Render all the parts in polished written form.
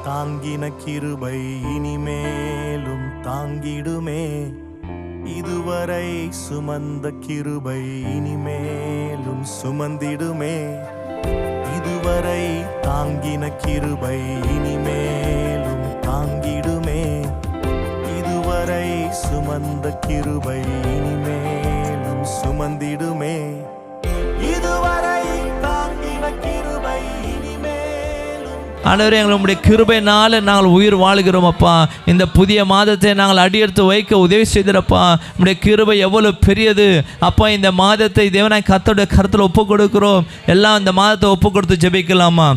தாங்கின கிருபை இனிமேலும் தாங்கிடுமே. இதுவரை சுமந்த கிருபை இனிமேலும் சுமந்திடுமே. இதுவரை தாங்கின கிருபை இனிமேலும் தாங்கிடுமே. இதுவரை சுமந்த கிருபை இனிமேலும் சுமந்திடுமே. இதுவரை தாங்கின கிருபை இனிமேலும். ஆண்டவரே, எங்களை உம்முடைய கிருபையினால நாங்கள் உயிர் வாழ்கிறோம் அப்பா. இந்த புதிய மாதத்தை நாங்கள் அடியெடுத்து வைக்க உதவி செய்திருப்பா. உம்முடைய கிருபை எவ்வளவு பெரியது அப்பா. இந்த மாதத்தை தேவனாய் கர்த்தருடைய கருத்தில் ஒப்பு கொடுக்கிறோம். எல்லாம் இந்த மாதத்தை ஒப்பு கொடுத்து ஜெபிக்கலாமா?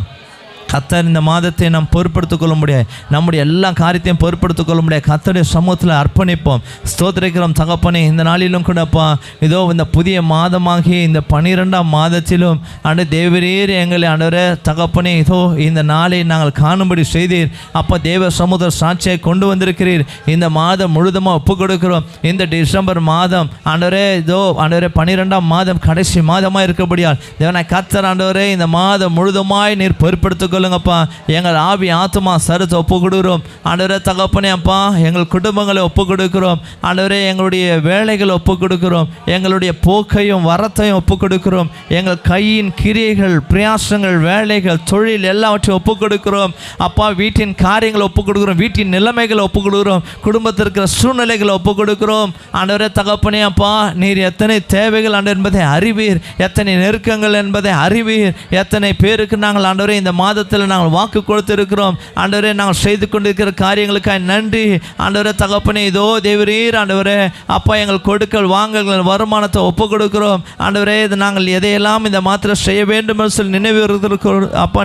கர்த்தர் இந்த மாதத்தை நாம் பொறுப்படுத்திக் கொள்ள முடியாது, நம்முடைய எல்லா காரியத்தையும் பொறுப்படுத்திக் கொள்ள முடியாது. கர்த்தருடைய சமூகத்தில் அர்ப்பணிப்போம். ஸ்தோத்திரிக்கிறோம் தகப்பனே. இந்த நாளிலும் கூடப்பா, இதோ இந்த புதிய மாதமாகி இந்த 12ஆம் மாதத்திலும் ஆண்டு தேவரீர் எங்களை ஆண்டவரே தகப்பனே, இதோ இந்த நாளை நாங்கள் காணும்படி செய்தீர் அப்பா. தேவ சமூக சாட்சியை கொண்டு வந்திருக்கிறீர். இந்த மாதம் முழுதுமாக ஒப்பு கொடுக்கிறோம். இந்த டிசம்பர் மாதம் ஆண்டவரே, இதோ ஆண்டவரே 12ஆம் மாதம் கடைசி மாதமாக இருக்கபடியால் தேவனை கர்த்தர் ஆண்டவரே இந்த மாதம் முழுதுமாய் நீர் பொறுப்படுத்திக் கொள்ளுங்கப்பா. எங்கள் ஆவி ஆத்மா சருத்தை ஒப்பு கொடுக்கிறோம் ஆண்டவரே தகப்பனே அப்பா. எங்கள் குடும்பங்களை ஒப்பு கொடுக்கிறோம் ஆண்டவரே. எங்களுடைய வேலைகளை ஒப்பு கொடுக்கிறோம். எங்களுடைய போக்கையும் வரத்தையும் ஒப்பு கொடுக்கிறோம். எங்கள் கையின் கிரியைகள், பிரயாசங்கள், வேலைகள், தொழில் எல்லாவற்றையும் ஒப்பு கொடுக்கிறோம் அப்பா. வீட்டின் காரியங்களை ஒப்பு கொடுக்கிறோம். வீட்டின் நிலைமைகளை ஒப்பு கொடுக்கிறோம். குடும்பத்திற்கு சூழ்நிலைகளை ஒப்பு கொடுக்கிறோம் ஆண்டவரே தகப்பனே அப்பா. நீர் எத்தனை தேவைகள் ஆண்டு என்பதை அறிவீர், எத்தனை நெருக்கங்கள் என்பதை அறிவீர். எத்தனை பேருக்கு நாங்கள் ஆண்டவரே இந்த மாதத்தில் நாங்கள் வாக்கு கொடுத்திருக்கிறோம் ஆண்டவரே. நாங்கள் செய்து கொண்டிருக்கிற காரியங்களுக்காக நன்றி ஆண்டவரே தகப்பனே. இதோ தேவரீர் ஆண்டவரே அப்பா, எங்கள் கொடுக்கல் வாங்கல் வருமானத்தை ஒப்பு கொடுக்கிறோம் ஆண்டவரே. இது நாங்கள் எதையெல்லாம் இந்த மாத்திரம் செய்ய வேண்டும் என்று சொல்லி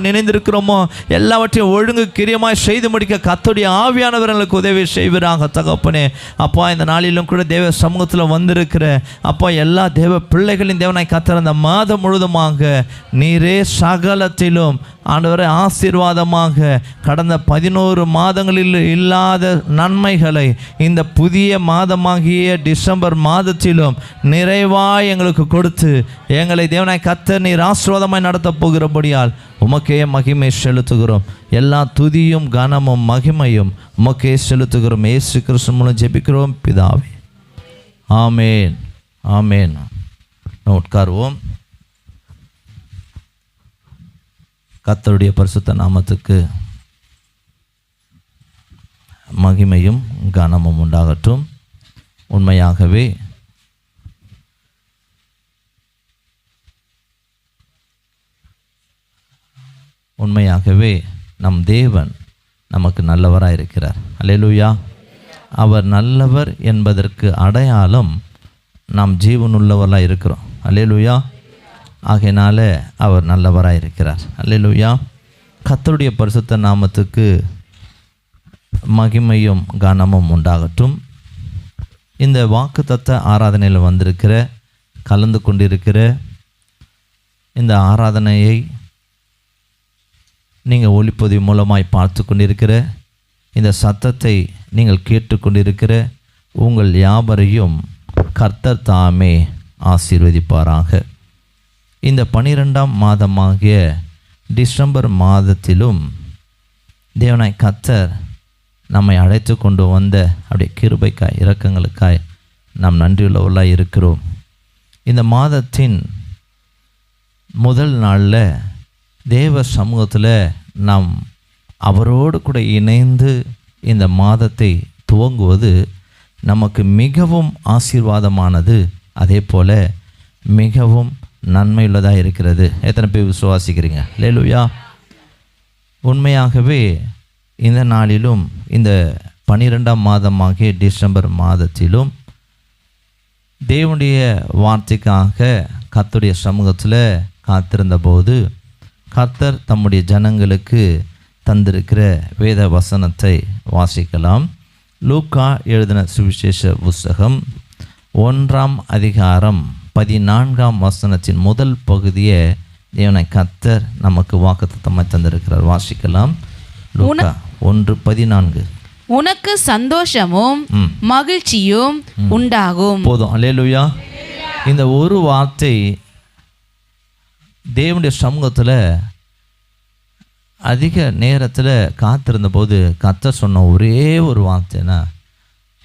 நினைந்திருக்கிறோமோ எல்லாவற்றையும் ஒழுங்கு கிரியமாய் செய்து முடிக்க கர்த்தருடைய ஆவியானவர்களுக்கு உதவி செய்வீராக தகப்பனே அப்பா. இந்த நாளிலும் கூட தேவ சமூகத்தில் வந்திருக்கிற அப்பா எல்லா தேவ பிள்ளைகளின் தேவனாய் கர்த்தர் அந்த மாதம் முழுதுமாக நீரே சகலத்திலும் ஆண்டவரே ஆசீர்வாதமாக கடந்த 11 மாதங்களில் இல்லாத நன்மைகளை இந்த புதிய மாதமாகிய டிசம்பர் மாதத்திலும் நிறைவாய் எங்களுக்கு கொடுத்து எங்களை தேவனாய் கர்த்தர் நீர் ஆசீர்வாதமாய் நடத்தப் போகிறபடியால் உமக்கே மகிமை செலுத்துகிறோம். எல்லா துதியும் கனமும் மகிமையும் உமக்கே செலுத்துகிறோம். இயேசு கிறிஸ்து மூலம் ஜெபிக்கிறோம் பிதாவே, ஆமேன் ஆமேன். உட்காருவோம். கர்த்தருடைய பரிசுத்த நாமத்துக்கு மகிமையும் கனமும் உண்டாகட்டும். உண்மையாகவே நம் தேவன் நமக்கு நல்லவராக இருக்கிறார். அல்லேலூயா. அவர் நல்லவர் என்பதற்கு அடையாளம் நாம் ஜீவனுள்ளவராக இருக்கிறோம். அல்லேலூயா. ஆகையினால அவர் நல்லவராக இருக்கிறார். அல்லேலூயா. கர்த்தருடைய பரிசுத்த நாமத்துக்கு மகிமையும் கனமும் உண்டாகட்டும். இந்த வாக்குத்தத்த ஆராதனையில் வந்திருக்கிற கலந்து கொண்டிருக்கிற இந்த ஆராதனையை நீங்கள் ஒளிப்பதிவு மூலமாய் பார்த்து கொண்டிருக்கிற இந்த சத்தத்தை நீங்கள் கேட்டுக்கொண்டிருக்கிற உங்கள் யாவரையும் கர்த்தர் தாமே ஆசீர்வதிப்பாராக. இந்த 12ஆம் மாதமாகிய டிசம்பர் மாதத்திலும் தேவனாய் கர்த்தர் நம்மை அழைத்து கொண்டு வந்த அப்படியே கிருபைக்காய் இரக்கங்களுக்காய் நாம் நன்றியுள்ளவர்களாக இருக்கிறோம். இந்த மாதத்தின் முதல் நாளில் தேவ சமூகத்தில் நாம் அவரோடு கூட இணைந்து இந்த மாதத்தை துவங்குவது நமக்கு மிகவும் ஆசீர்வாதமானது, அதே போல் மிகவும் நன்மையுள்ளதாக இருக்கிறது. எத்தனை பேர் விசுவாசிக்கிறீங்க? அல்லேலூயா. உண்மையாகவே இந்த நாளிலும் இந்த 12ஆம் மாதமாகிய டிசம்பர் மாதத்திலும் தேவனுடைய வார்த்தைக்காக கர்த்தருடைய சமூகத்தில் காத்திருந்த போது கர்த்தர் தம்முடைய ஜனங்களுக்கு தந்திருக்கிற வேத வசனத்தை வாசிக்கலாம். லூக்கா எழுதின சுவிசேஷ புஸ்தகம் 1ஆம் அதிகாரம் 14ஆம் வசனத்தின் முதல் பகுதியை தேவனை கர்த்தர் நமக்கு வாக்குத்தத்தமாய் தந்திருக்கிறார். வாசிக்கலாம். லூக்கா 1:14. உனக்கு சந்தோஷமும் மகிழ்ச்சியும் உண்டாகும். போதும். அல்லேலூயா. இந்த ஒரு வார்த்தை தேவனுடைய சமூகத்தில் அதிக நேரத்தில் காத்திருந்த போது கர்த்தர் சொன்ன ஒரே ஒரு வார்த்தைனா,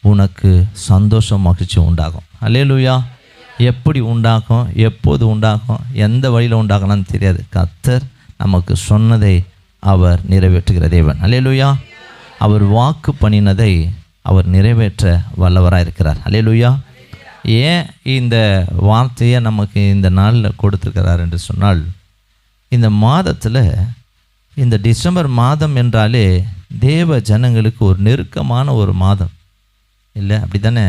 உனக்கு சந்தோஷம் மகிழ்ச்சி உண்டாகும். அல்லேலூயா. எப்படி உண்டாகும், எப்போது உண்டாகும், எந்த வழியில் உண்டாகலாம்னு தெரியாது. கர்த்தர் நமக்கு சொன்னதை அவர் நிறைவேற்றுகிற தேவன். அல்லேலூயா. அவர் வாக்கு பண்ணினதை அவர் நிறைவேற்ற வல்லவராக இருக்கிறார். அல்லேலூயா. ஏன் இந்த வார்த்தையை நமக்கு இந்த நாளில் கொடுத்துருக்கிறார் என்று சொன்னால், இந்த மாதத்தில், இந்த டிசம்பர் மாதம் என்றாலே தேவ ஜனங்களுக்கு ஒரு நெருக்கமான ஒரு மாதம் இல்லை, அப்படி தானே?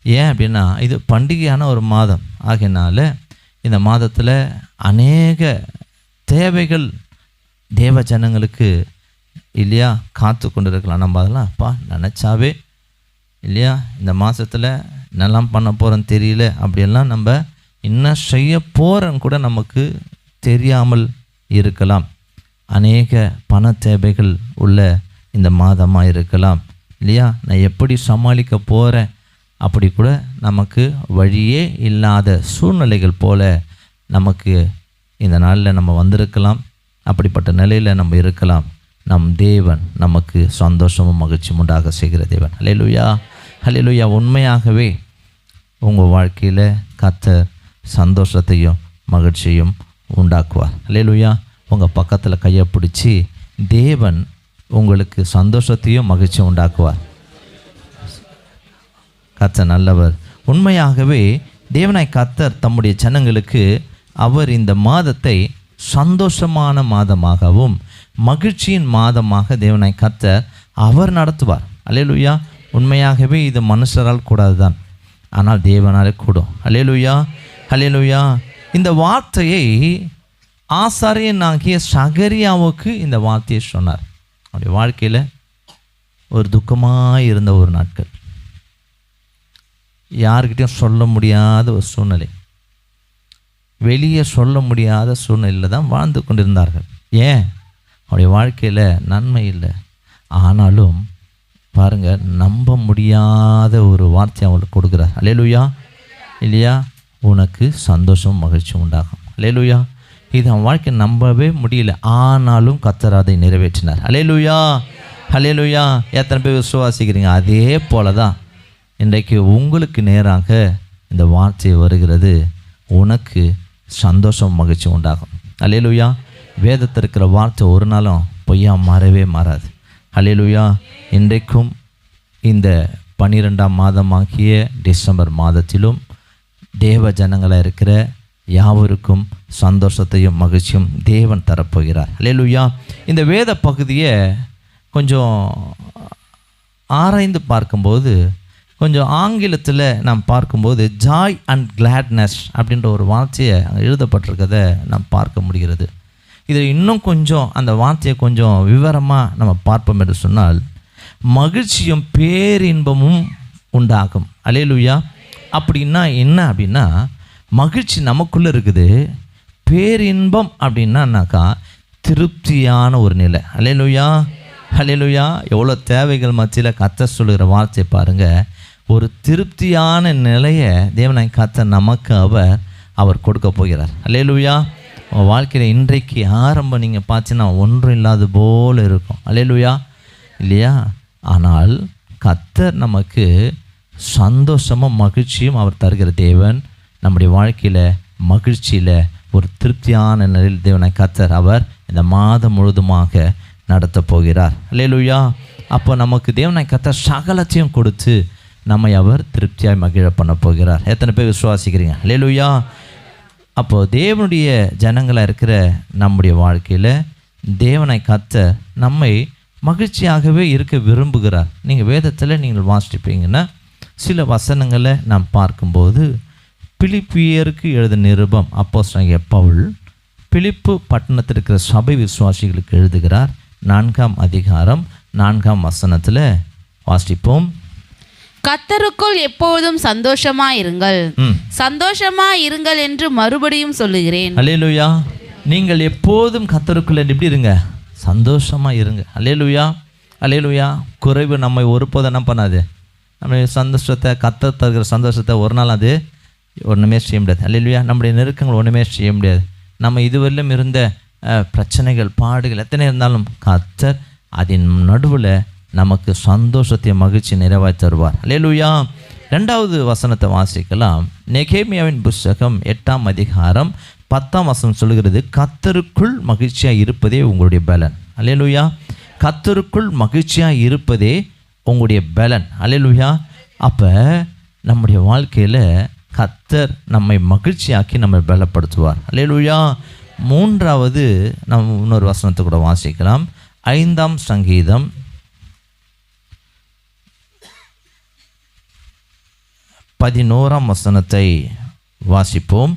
ஏன் அப்படின்னா இது பண்டிகையான ஒரு மாதம் ஆகையினால இந்த மாதத்தில் அநேக தேவைகள் தேவ ஜனங்களுக்கு இல்லையா காத்து கொண்டு இருக்கலாம். நம்ம அதெல்லாம் அப்பா நினச்சாவே இல்லையா இந்த மாதத்தில் என்னெல்லாம் பண்ண போகிறோன்னு தெரியல, அப்படியெல்லாம் நம்ம இன்னும் செய்ய போகிறோன்னு கூட நமக்கு தெரியாமல் இருக்கலாம். அநேக பண தேவைகள் உள்ள இந்த மாதமாக இருக்கலாம் இல்லையா. நான் எப்படி சமாளிக்க போகிறேன் அப்படி கூட நமக்கு வழியே இல்லாத சூழ்நிலைகள் போல நமக்கு இந்த நாளில் நம்ம வந்திருக்கலாம். அப்படிப்பட்ட நிலையில் நம்ம இருக்கலாம். நம் தேவன் நமக்கு சந்தோஷமும் மகிழ்ச்சியும் உண்டாக செய்கிற தேவன். அல்லேலூயா. அல்லேலூயா. உண்மையாகவே உங்கள் வாழ்க்கையில் கர்த்தர் சந்தோஷத்தையும் மகிழ்ச்சியும் உண்டாக்குவார். அல்லேலூயா. உங்கள் பக்கத்தில் கையை பிடிச்சி தேவன் உங்களுக்கு சந்தோஷத்தையும் மகிழ்ச்சியும் உண்டாக்குவார். கர்த்தர் நல்லவர். உண்மையாகவே தேவனாய் கர்த்தர் தம்முடைய ஜனங்களுக்கு அவர் இந்த மாதத்தை சந்தோஷமான மாதமாகவும் மகிழ்ச்சியின் மாதமாக தேவனாய் கர்த்தர் அவர் நடத்துவார். அல்லேலூயா. உண்மையாகவே இது மனுஷரால் கூடாது தான், ஆனால் தேவனாலே கூடும். அல்லேலூயா. அல்லேலூயா. இந்த வார்த்தையை ஆசாரியனாகிய சகரியாவுக்கு இந்த வார்த்தையை சொன்னார். அவருடைய வாழ்க்கையில் ஒரு துக்கமாக இருந்த ஒரு நாட்கள், யாருக்கிட்டையும் சொல்ல முடியாத ஒரு சூழ்நிலை, வெளியே சொல்ல முடியாத சூழ்நிலையில் தான் வாழ்ந்து கொண்டிருந்தார்கள். ஏன்? அவருடைய வாழ்க்கையில் நன்மை இல்லை. ஆனாலும் பாருங்கள், நம்ப முடியாத ஒரு வார்த்தை அவங்களுக்கு கொடுக்குறார். அல்லேலூயா. இல்லையா? உனக்கு சந்தோஷம் மகிழ்ச்சி உண்டாகும். அல்லேலூயா. இது அவன் வாழ்க்கை நம்பவே முடியல, ஆனாலும் கர்த்தர் அதை நிறைவேற்றினார். அல்லேலூயா. அல்லேலூயா. எத்தனை பேர் விசுவாசிக்கிறீங்க? அதே போல தான் இன்றைக்கு உங்களுக்கு நேராக இந்த வார்த்தை வருகிறது. உனக்கு சந்தோஷம் மகிழ்ச்சி உண்டாகும். அல்லேலூயா. வேதத்தில் இருக்கிற வார்த்தை ஒரு நாளும் பொய்யா மாறவே மாறாது. அல்லேலூயா. இன்றைக்கும் இந்த 12ஆம் மாதமாகிய டிசம்பர் மாதத்திலும் தேவ ஜனங்களாக இருக்கிற யாவருக்கும் சந்தோஷத்தையும் மகிழ்ச்சியும் தேவன் தரப்போகிறார். அல்லேலூயா. இந்த வேத பகுதியை கொஞ்சம் ஆராய்ந்து பார்க்கும்போது, கொஞ்சம் ஆங்கிலத்தில் நாம் பார்க்கும்போது ஜாய் அண்ட் கிளாட்னஸ் அப்படின்ற ஒரு வார்த்தையை அங்கே எழுதப்பட்டிருக்கிறத நாம் பார்க்க முடிகிறது. இதில் இன்னும் கொஞ்சம் அந்த வார்த்தையை கொஞ்சம் விவரமாக நம்ம பார்ப்போம் என்று சொன்னால், மகிழ்ச்சியும் பேரின்பமும் உண்டாகும். அல்லேலூயா. அப்படின்னா என்ன அப்படின்னா, மகிழ்ச்சி நமக்குள்ளே இருக்குது, பேரின்பம் அப்படின்னாக்கா திருப்தியான ஒரு நிலை. அல்லேலூயா. அல்லேலூயா. எவ்வளோ தேவைகள் மத்தியில் கர்த்தர் சொல்லுகிற வார்த்தை பாருங்கள். ஒரு திருப்தியான நிலையை தேவனாய் கர்த்தர் நமக்கு அவர் கொடுக்க போகிறார். அல்லேலூயா. உங்கள் வாழ்க்கையில் இன்றைக்கு ஆரம்பம் நீங்கள் பார்த்தீங்கன்னா ஒன்றும் இல்லாத போல் இருக்கும். அல்லேலூயா. இல்லையா? ஆனால் கர்த்தர் நமக்கு சந்தோஷமும் மகிழ்ச்சியும் அவர் தருகிற தேவன். நம்முடைய வாழ்க்கையில் மகிழ்ச்சியில் ஒரு திருப்தியான நிலையில் தேவனாய் கர்த்தர் அவர் இந்த மாதம் முழுதுமாக நடத்த போகிறார். அல்லேலூயா. அப்போ நமக்கு தேவனாய் கர்த்தர் சகலத்தையும் கொடுத்து நம்மை அவர் திருப்தியாய் மகிழ பண்ண போகிறார். எத்தனை பேர் விசுவாசிக்கிறீங்க? அல்லேலூயா. அப்போது தேவனுடைய ஜனங்களாக இருக்கிற நம்முடைய வாழ்க்கையில் தேவனாய் கர்த்தர் நம்மை மகிழ்ச்சியாகவே இருக்க விரும்புகிறார். நீங்கள் வேதத்தில் நீங்கள் வாசிப்பீங்கன்னா சில வசனங்களை நாம் பார்க்கும்போது, பிலிப்பியருக்கு எழுதின நிருபம் அப்போஸ்தலனாகிய பவுல் பிலிப்பு பட்டணத்தில் இருக்கிற சபை விசுவாசிகளுக்கு எழுதுகிறார். 4ஆம் அதிகாரம் 4ஆம் வசனத்தில் வாசிப்போம். கர்த்தருக்குள் எப்போதும் சந்தோஷமாயிருங்கள், சந்தோஷமாயிருங்கள் என்று மறுபடியும் சொல்லுகிறேன். அல்லேலூயா. நீங்கள் எப்போதும் கர்த்தருக்குள் எப்படி இருங்க? சந்தோஷமாக இருங்க. அல்லேலூயா. அல்லேலூயா. குறைவு நம்மை ஒருபோதும் என்ன பண்ணாது. நம்ம சந்தோஷத்தை, கர்த்தர் தருகிற சந்தோஷத்தை ஒரு நாள் அது ஒன்றுமே செய்ய முடியாது. அல்லேலூயா. நம்முடைய நெருக்கங்கள் ஒன்றுமே செய்ய முடியாது. நம்ம இதுவரையிலும் இருந்த பிரச்சனைகள், பாடுகள் எத்தனை இருந்தாலும் கர்த்தர் அதன் நடுவில் நமக்கு சந்தோஷத்தை, மகிழ்ச்சி நிறைவாய் தருவார். அல்லேலூயா. 2வது வசனத்தை வாசிக்கலாம். நெகேமியாவின் புஸ்தகம் 8ஆம் அதிகாரம் 10ஆம் வசனம் சொல்கிறது, கர்த்தருக்குள் மகிழ்ச்சியாக இருப்பதே உங்களுடைய பலன். அல்லேலூயா. கர்த்தருக்குள் மகிழ்ச்சியாக இருப்பதே உங்களுடைய பலன். அல்லேலூயா. அப்போ நம்முடைய வாழ்க்கையில் கர்த்தர் நம்மை மகிழ்ச்சியாக்கி நம்மை பலப்படுத்துவார். அல்லேலூயா. 3வது நம்ம இன்னொரு வசனத்தை கூட வாசிக்கலாம். 5ஆம் சங்கீதம் 11ஆம் வசனத்தை வாசிப்போம்.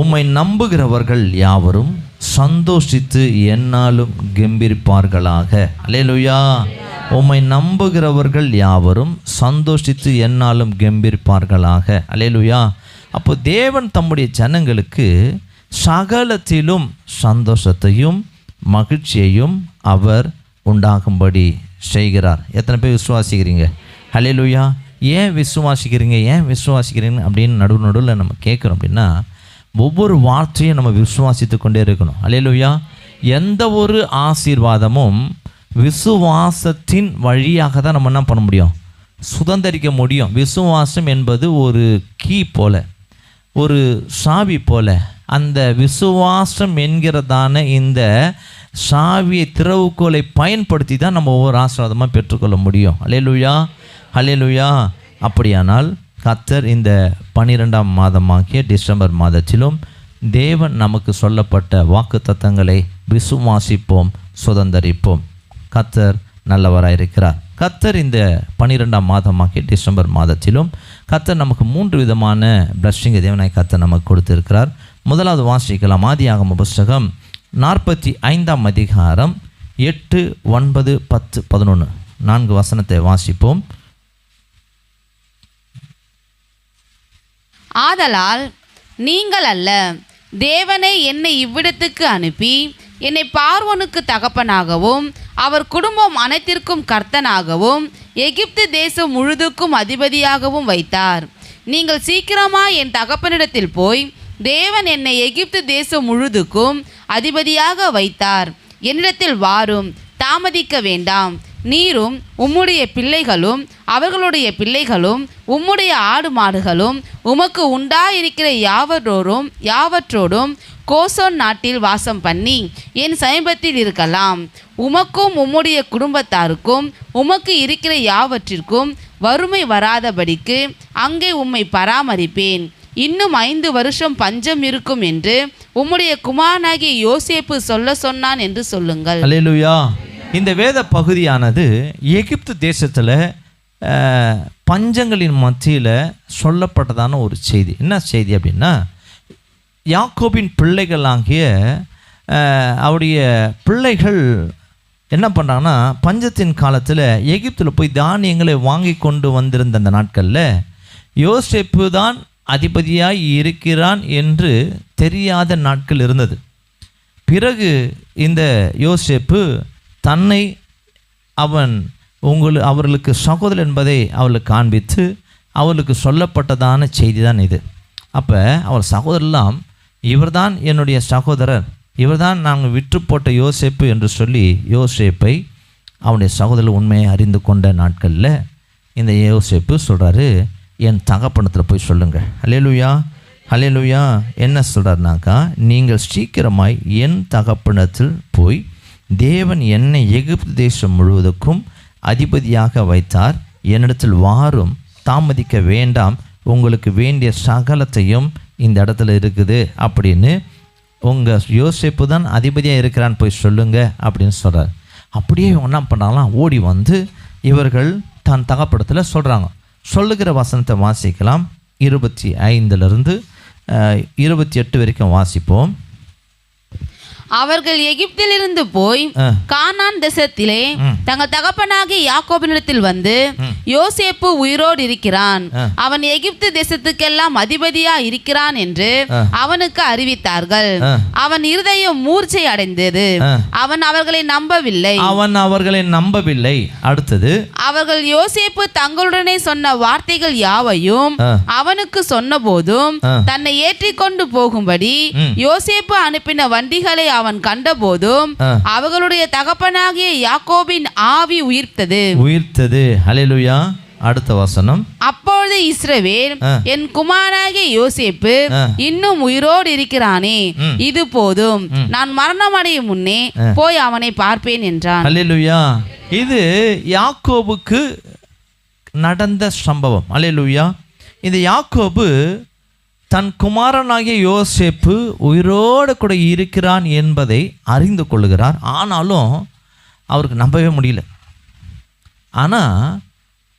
உம்மை நம்புகிறவர்கள் யாவரும் சந்தோஷித்து எந்நாளும் கெம்பீரிப்பார்களாக. அல்லேலூயா. உம்மை நம்புகிறவர்கள் யாவரும் சந்தோஷித்து எந்நாளும் கெம்பீரிப்பார்களாக. அல்லேலூயா. அப்போ தேவன் தம்முடைய ஜனங்களுக்கு சகலத்திலும் சந்தோஷத்தையும் மகிழ்ச்சியையும் அவர் உண்டாகும்படி செய்கிறார். எத்தனை பேர் விசுவாசிக்கிறீங்க? அல்லேலூயா. ஏன் விசுவாசிக்கிறீங்க அப்படின்னு நடுவில் நம்ம கேட்குறோம் அப்படின்னா, ஒவ்வொரு வார்த்தையும் நம்ம விசுவாசித்து கொண்டே இருக்கணும். அல்லேலூயா. எந்த ஒரு ஆசீர்வாதமும் விசுவாசத்தின் வழியாக தான் நம்ம என்ன பண்ண முடியும்? சுதந்தரிக்க முடியும். விசுவாசம் என்பது ஒரு கீ போல, ஒரு சாவி போல. அந்த விசுவாசம் என்கிறதான இந்த சாவியை, திறவுகோலை பயன்படுத்தி தான் நம்ம ஒவ்வொரு ஆசீர்வாதமாக பெற்றுக்கொள்ள முடியும். அல்லேலூயா. அல்லேலூயா. அப்படியானால் கர்த்தர் இந்த 12ஆம் மாதமாகிய டிசம்பர் மாதத்திலும் தேவன் நமக்கு சொல்லப்பட்ட வாக்குத்தத்தங்களை விசுவாசிப்போம், சுதந்தரிப்போம். கர்த்தர் நல்லவராயிருக்கிறார். கர்த்தர் இந்த 12ஆம் மாதமாகிய டிசம்பர் மாதத்திலும் கர்த்தர் நமக்கு 3 விதமான பிளஸ்ஸிங்கை தேவனாய் கர்த்தர் நமக்கு கொடுத்திருக்கிறார். முதலாவது வாசிக்கலாம். ஆதியாகம புஸ்தகம் 45ஆம் அதிகாரம் 8, 9, 10, 11 4 வசனத்தை வாசிப்போம். ஆதலால் நீங்கள் அல்ல, தேவனை என்னை இவ்விடத்துக்கு அனுப்பி என்னை பார்வோனுக்கு தகப்பனாகவும் அவர் குடும்பம் அனைத்திற்கும் கர்த்தனாகவும் எகிப்து தேசம் முழுதுக்கும் அதிபதியாகவும் வைத்தார். நீங்கள் சீக்கிரமாக என் தகப்பனிடத்தில் போய், தேவன் என்னை எகிப்து தேசம் முழுதுக்கும் அதிபதியாக வைத்தார், என்னிடத்தில் வாரும், தாமதிக்க வேண்டாம். நீரும் உம்முடைய பிள்ளைகளும் அவர்களுடைய பிள்ளைகளும் உம்முடைய ஆடு மாடுகளும் உமக்கு உண்டாயிருக்கிற யாவற்றோடும் கோசோன் நாட்டில் வாசம் பண்ணி என் சமீபத்தில் இருக்கலாம். உமக்கும் உம்முடைய குடும்பத்தாருக்கும் உமக்கு இருக்கிற யாவற்றிற்கும் வறுமை வராதபடிக்கு அங்கே உம்மை பராமரிப்பேன். இன்னும் 5 வருஷம் பஞ்சம் இருக்கும் என்று உம்முடைய குமாரனாகிய யோசேப்பு சொல்ல சொன்னான் என்று சொல்லுங்கள். அல்லேலூயா. இந்த வேத பகுதியானது எகிப்து தேசத்தில் பஞ்சங்களின் மத்தியில் சொல்லப்பட்டதான ஒரு செய்தி. என்ன செய்தி அப்படின்னா, யாக்கோபின் பிள்ளைகளாகிய அவருடைய பிள்ளைகள் என்ன பண்ணுறாங்கன்னா, பஞ்சத்தின் காலத்தில் எகிப்தில் போய் தானியங்களை வாங்கி கொண்டு வந்திருந்த அந்த நாட்களில் யோசேப்பு தான் அதிபதியாய் இருக்கிறான் என்று தெரியாத நாட்கள் இருந்தது. பிறகு இந்த யோசேப்பு தன்னை அவர்களுக்கு சகோதரர் என்பதை அவர்களுக்கு காண்பித்து அவர்களுக்கு சொல்லப்பட்டதான செய்தி தான் இது. அப்போ அவர் சகோதரெல்லாம், இவர்தான் என்னுடைய சகோதரர், இவர்தான் நாங்கள் விற்று போட்ட யோசேப்பு என்று சொல்லி யோசேப்பை அவனுடைய சகோதரர் உண்மையை அறிந்து கொண்ட நாட்களில் இந்த யோசேப்பு சொல்கிறாரு, என் தகப்பனத்தில் போய் சொல்லுங்கள். அல்லேலூயா. அல்லேலூயா. என்ன சொல்கிறாருனாக்கா, நீங்கள் சீக்கிரமாய் என் தகப்பனத்தில் போய், தேவன் என்னை எகிப்து தேசம் முழுவதுக்கும் அதிபதியாக வைத்தார், என்னிடத்தில் வாரும், தாமதிக்க வேண்டாம், உங்களுக்கு வேண்டிய சகலத்தையும் இந்த இடத்துல இருக்குது அப்படின்னு உங்கள் யோசேப்பு தான் அதிபதியாக இருக்கிறான்னு போய் சொல்லுங்க அப்படின்னு சொல்கிறார். அப்படியே இவங்க என்ன பண்ணாங்களாம், ஓடி வந்து இவர்கள் தன் தகப்படத்தில் சொல்கிறாங்க. சொல்லுகிற வசனத்தை வாசிக்கலாம். 25 28 வரைக்கும் வாசிப்போம். அவர்கள் எகிப்திலிருந்து போய் கானான் தேசத்திலே தங்கள் தகப்பனாகிய யாக்கோபினிடத்தில் வந்து, யோசேப்பு உயிரோடு இருக்கிறான், அவன் எகிப்து தேசத்துக்கெல்லாம் அதிபதியா இருக்கிறான் என்று அவனுக்கு அறிவித்தார்கள். அவன் இருதயம் மூர்ச்சை அடைந்தது, அவன் அவர்களை நம்பவில்லை. அடுத்தது, அவர்கள் யோசேப்பு தங்களுடனே சொன்ன வார்த்தைகள் யாவையும் அவனுக்கு சொன்ன போதும் தன்னை ஏற்றிக்கொண்டு போகும்படி யோசேப்பு அனுப்பின வண்டிகளை அவன் கண்டபோதும் அவர்களுடைய தகப்பனாகிய யாக்கோபின் ஆவி உயிர்த்தது. ஹல்லேலூயா. அடுத்த வசனம், அப்பொழுது இஸ்ரவேல், என் குமாரனாகிய யோசேப்பு இன்னும் உயிரோடு இருக்கிறானே, இது போதும், நான் மரணம் அடையும் முன்னே போய் அவனை பார்ப்பேன் என்றான். ஹல்லேலூயா. இது யாக்கோபுக்கு நடந்த சம்பவம். ஹல்லேலூயா. இந்த யாக்கோபு தன் குமாரனாகிய யோசேப்பு உயிரோடு கூட இருக்கிறான் என்பதை அறிந்து கொள்ளுகிறார். ஆனாலும் அவருக்கு நம்பவே முடியல. ஆனால்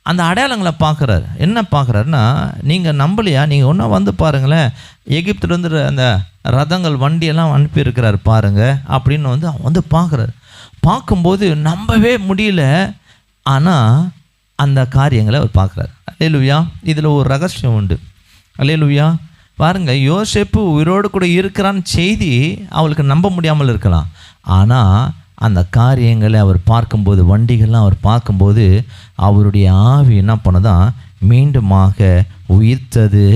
அந்த அடையாளங்களை பார்க்குறாரு. என்ன பார்க்குறாருன்னா, நீங்கள் நம்பலையா, நீங்கள் ஒன்றா வந்து பாருங்களேன், எகிப்துலேருந்து அந்த ரதங்கள் வண்டியெல்லாம் அனுப்பியிருக்கிறார் பாருங்கள் அப்படின்னு வந்து பார்க்குறாரு. பார்க்கும்போது நம்பவே முடியல. ஆனால் அந்த காரியங்களை அவர் பார்க்குறாரு. அல்லேலூயா. இதில் ஒரு ரகசியம் உண்டு. அல்லேலூயா. பாருங்கள், யோசேப்பு உயிரோடு கூட இருக்கிறான்னு செய்தி அவளுக்கு நம்ப முடியாமல் இருக்கலாம். ஆனால் அந்த காரியங்களை அவர் பார்க்கும்போது, வண்டிகள்லாம் அவர் பார்க்கும்போது, அவருடைய ஆவி என்ன பண்ணதான், மீண்டுமாக உயிர்த்தது,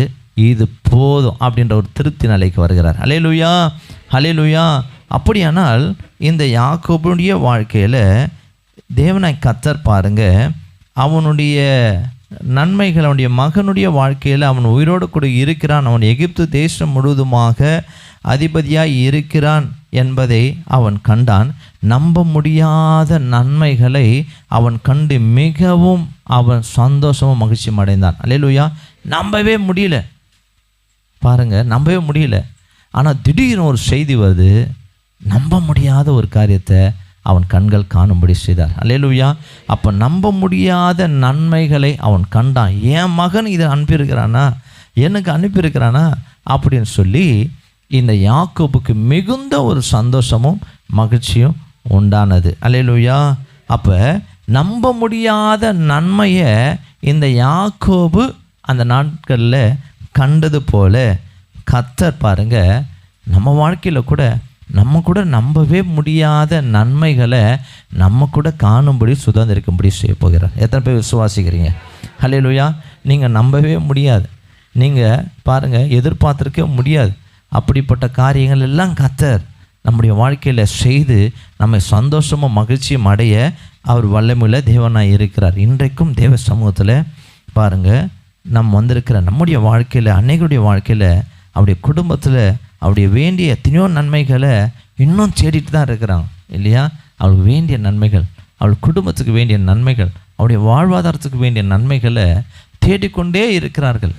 இது போதும் அப்படின்ற ஒரு திருப்தி நிலைக்கு வருகிறார். ஹல்லேலூயா, ஹல்லேலூயா. அப்படியானால் இந்த யாக்கோபுடைய வாழ்க்கையில் தேவனாய் கர்த்தர் பாருங்க, அவனுடைய நன்மைகள், அவனுடைய மகனுடைய வாழ்க்கையில் அவன் உயிரோடு கூட இருக்கிறான், அவன் எகிப்து தேசம் முழுவதுமாக அதிபதியாய் இருக்கிறான் என்பதை அவன் கண்டான். நம்ப முடியாத நன்மைகளை அவன் கண்டு மிகவும் அவன் சந்தோஷமும் மகிழ்ச்சியும் அடைந்தான். அல்லேலூயா. நம்பவே முடியல பாருங்க, நம்பவே முடியல. ஆனால் திடீர்னு ஒரு செய்தி வருது, நம்ப முடியாத ஒரு காரியத்தை அவன் கண்கள் காணும்படி செய்தார். அல்லேலூயா. அப்போ நம்ப முடியாத நன்மைகளை அவன் கண்டான். என் மகன் இதை அனுப்பியிருக்கிறானா, எனக்கு அனுப்பியிருக்கிறானா அப்படின்னு சொல்லி இந்த யாக்கோபுக்கு மிகுந்த ஒரு சந்தோஷமும் மகிழ்ச்சியும் உண்டானது. அல்லேலூயா. அப்போ நம்ப முடியாத நன்மையை இந்த யாக்கோபு அந்த நாட்களில் கண்டது போல கர்த்தர் பாருங்க, நம்ம வாழ்க்கையில் கூட நம்ம கூட நம்பவே முடியாத நன்மைகளை நம்ம கூட காணும்படி சுதந்திரிக்கும்படி செய்ய போகிறார். எத்தனை பேர் விசுவாசிக்கிறீங்க? ஹல்லேலூயா. நீங்கள் நம்பவே முடியாது, நீங்கள் பாருங்கள் எதிர்பார்த்துருக்க முடியாது. அப்படிப்பட்ட காரியங்கள் எல்லாம் கர்த்தர் நம்முடைய வாழ்க்கையில் செய்து நம்மை சந்தோஷமும் மகிழ்ச்சியும் அடைய அவர் வல்லமையுள்ள தேவனாய் இருக்கிறார். இன்றைக்கும் தேவ சமூகத்தில் பாருங்கள், வந்திருக்கிற நம்முடைய வாழ்க்கையில், அன்னைகளுடைய வாழ்க்கையில், அவருடைய குடும்பத்தில் அவருடைய வேண்டிய எத்தனையோ நன்மைகளை இன்னும் தேடிட்டு தான் இருக்கிறாங்க இல்லையா? அவளுக்கு வேண்டிய நன்மைகள், அவள் குடும்பத்துக்கு வேண்டிய நன்மைகள், அவருடைய வாழ்வாதாரத்துக்கு வேண்டிய நன்மைகளை தேடிக்கொண்டே இருக்கிறார்கள்.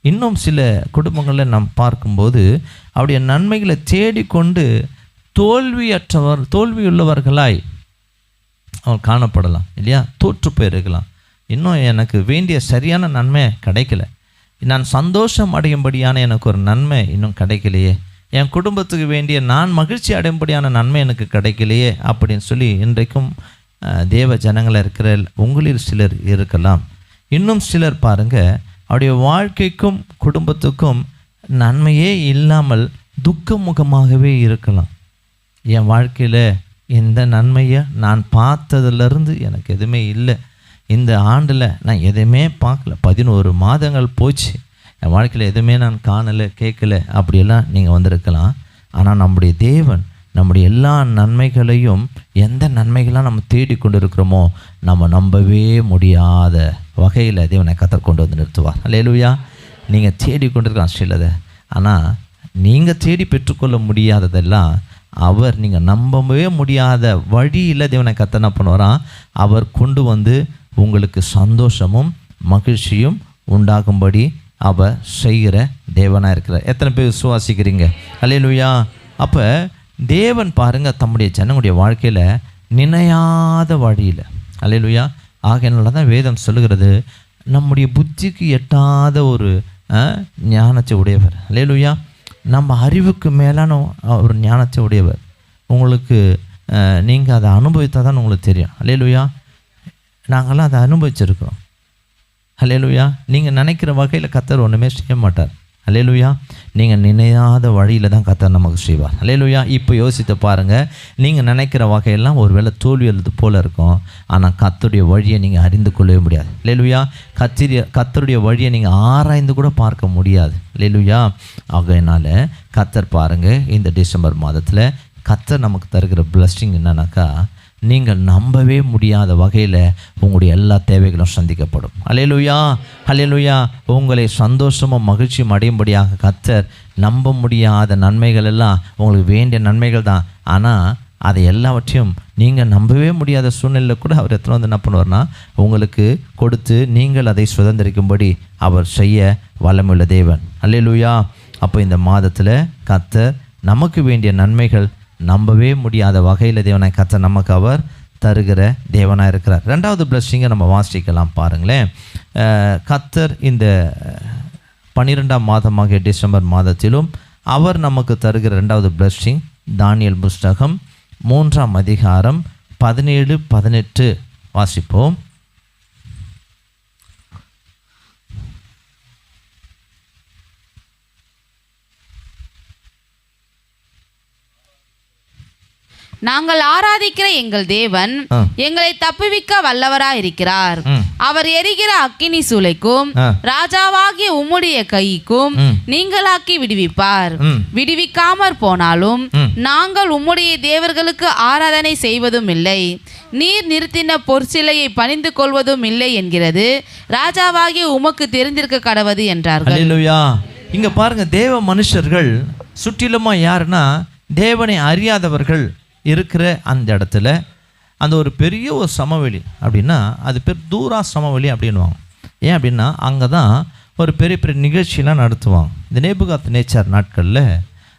இன்னும் சில குடும்பங்களில் நாம் பார்க்கும்போது அவருடைய நன்மைகளை தேடிக்கொண்டு தோல்வியுள்ளவர்களாய் அவள் காணப்படலாம் இல்லையா? தோற்று போயிருக்கலாம். இன்னும் எனக்கு வேண்டிய சரியான நன்மை கிடைக்கல, நான் சந்தோஷம் அடையும்படியான எனக்கு ஒரு நன்மை இன்னும் கிடைக்கலையே, என் குடும்பத்துக்கு வேண்டிய நான் மகிழ்ச்சி அடையும்படியான நன்மை எனக்கு கிடைக்கலையே அப்படின்னு சொல்லி இன்றைக்கும் தேவ ஜனங்களில் இருக்கிற உங்களில் சிலர் இருக்கலாம். இன்னும் சிலர் பாருங்கள், அவருடைய வாழ்க்கைக்கும் குடும்பத்துக்கும் நன்மையே இல்லாமல் துக்கமுகமாகவே இருக்கலாம். என் வாழ்க்கையில் இந்த நன்மையை நான் பார்த்ததுலேருந்து எனக்கு எதுவுமே இல்லை, இந்த ஆண்டில் நான் எதுவுமே பார்க்கல, 11 மாதங்கள் போச்சு, என் வாழ்க்கையில் எதுவுமே நான் காணலை கேட்கல, அப்படியெல்லாம் நீங்கள் வந்திருக்கலாம். ஆனால் நம்முடைய தேவன் நம்முடைய எல்லா நன்மைகளையும், எந்த நன்மைகளாக நம்ம தேடிக்கொண்டு இருக்கிறோமோ நம்ம நம்பவே முடியாத வகையில் தேவனை கர்த்தர் கொண்டு வந்து நிறுத்துவார். அல்லேலூயா. நீங்கள் தேடிக்கொண்டிருக்கலாம் சிலதை, ஆனால் நீங்கள் தேடி பெற்றுக்கொள்ள முடியாததெல்லாம் அவர் நீங்கள் நம்பவே முடியாத வழியில் தேவனை கர்த்தர் என்ன பண்ணுவாராம், அவர் கொண்டு வந்து உங்களுக்கு சந்தோஷமும் மகிழ்ச்சியும் உண்டாகும்படி அவர் செய்கிற தேவனாக இருக்கிறார். எத்தனை பேர் விசுவாசிக்கிறீங்க? அல்லேலூயா. அப்போ தேவன் பாருங்கள் தம்முடைய ஜனங்களுடைய வாழ்க்கையில் நினையாத வழியில், அல்லேலூயா. ஆகையினால தான் வேதம் சொல்லுகிறது, நம்முடைய புத்திக்கு எட்டாத ஒரு ஞானத்தை உடையவர். அல்லேலூயா. நம்ம அறிவுக்கு மேலான ஒரு ஞானத்தை உடையவர். உங்களுக்கு நீங்கள் அதை அனுபவித்தால் தான் உங்களுக்கு தெரியும். அல்லேலூயா. நாங்கள்லாம் அதை அனுபவிச்சிருக்கிறோம். அல்லேலூயா. நீங்கள் நினைக்கிற வகையில் கர்த்தர் ஒன்றுமே செய்ய மாட்டார். அல்லேலூயா. நீங்கள் நினையாத வழியில் தான் கர்த்தர் நமக்கு செய்வார். அல்லேலூயா. இப்போ யோசித்து பாருங்கள், நீங்கள் நினைக்கிற வகையெல்லாம் ஒரு வேளை தோல்வி எழுது போல் இருக்கும், ஆனால் கர்த்தருடைய வழியை நீங்கள் அறிந்து கொள்ளவே முடியாது. அல்லேலூயா. கர்த்தருடைய வழியை நீங்கள் ஆராய்ந்து கூட பார்க்க முடியாது. அல்லேலூயா. ஆகையினால கர்த்தர் பாருங்கள், இந்த டிசம்பர் மாதத்தில் கர்த்தர் நமக்கு தருகிற பிளஸ்ஸிங் என்னன்னாக்கா, நீங்கள் நம்பவே முடியாத வகையில் உங்களுடைய எல்லா தேவைகளும் சந்திக்கப்படும். அல்லேலூயா. அல்லேலூயா. உங்களை சந்தோஷமும் மகிழ்ச்சியும் அடையும்படியாக கர்த்தர் நம்ப முடியாத நன்மைகள் எல்லாம் உங்களுக்கு வேண்டிய நன்மைகள் தான். ஆனால் அதை எல்லாவற்றையும் நீங்கள் நம்பவே முடியாத சூழ்நிலையில் கூட அவர் எத்தனை வந்து என்ன பண்ணுவார்னா உங்களுக்கு கொடுத்து நீங்கள் அதை சுதந்திரிக்கும்படி அவர் செய்ய வல்லமையுள்ள தேவன். அல்லேலூயா. அப்போ இந்த மாதத்தில் கர்த்தர் நமக்கு வேண்டிய நன்மைகள் நம்பவே முடியாத வகையில் தேவனாய் கர்த்தர் நமக்கு அவர் தருகிற தேவனாக இருக்கிறார். ரெண்டாவது பிளஸ்ஸிங்கை நம்ம வாசிக்கலாம். பாருங்களேன், கர்த்தர் இந்த 12ஆம் மாதமாகிய டிசம்பர் மாதத்திலும் அவர் நமக்கு தருகிற ரெண்டாவது பிளஸ்ஸிங் தானியேல் புஸ்தகம் 3ஆம் அதிகாரம் 17-18 வாசிப்போம். நாங்கள் ஆராதிக்கிற எங்கள் தேவன் எங்களை தப்புவிக்க வல்லவராயிருக்கிறார். அவர் எரிகிற அக்கினி சூளைக்கும் ராஜாவாகிய உம்முடைய கைக்கும் நீங்களாக்கி விடுவிப்பார். விடுவிக்காமற் போனாலும் நாங்கள் உம்முடைய தேவர்களுக்கு ஆராதனை செய்வதும் இல்லை, நீர் நிறுத்தின பொற்சிலையை பணிந்து கொள்வதும் இல்லை என்கிறது ராஜாவாகிய உமக்கு தெரிந்திருக்க கடவது என்றார்கள். அல்லேலூயா. இங்க பாருங்க, தேவ மனுஷர்கள் சுற்றிலுமா யாருன்னா தேவனை அறியாதவர்கள் இருக்கிற அந்த இடத்துல அந்த ஒரு பெரிய ஒரு சமவெளி, அப்படின்னா அது பேர் தூரா சமவெளி அப்படின்வாங்க. ஏன் அப்படின்னா அங்கே தான் ஒரு பெரிய பெரிய நிகழ்ச்சியெலாம் நடத்துவாங்க. இந்த நேபுகாத்நேச்சார் நாட்களில்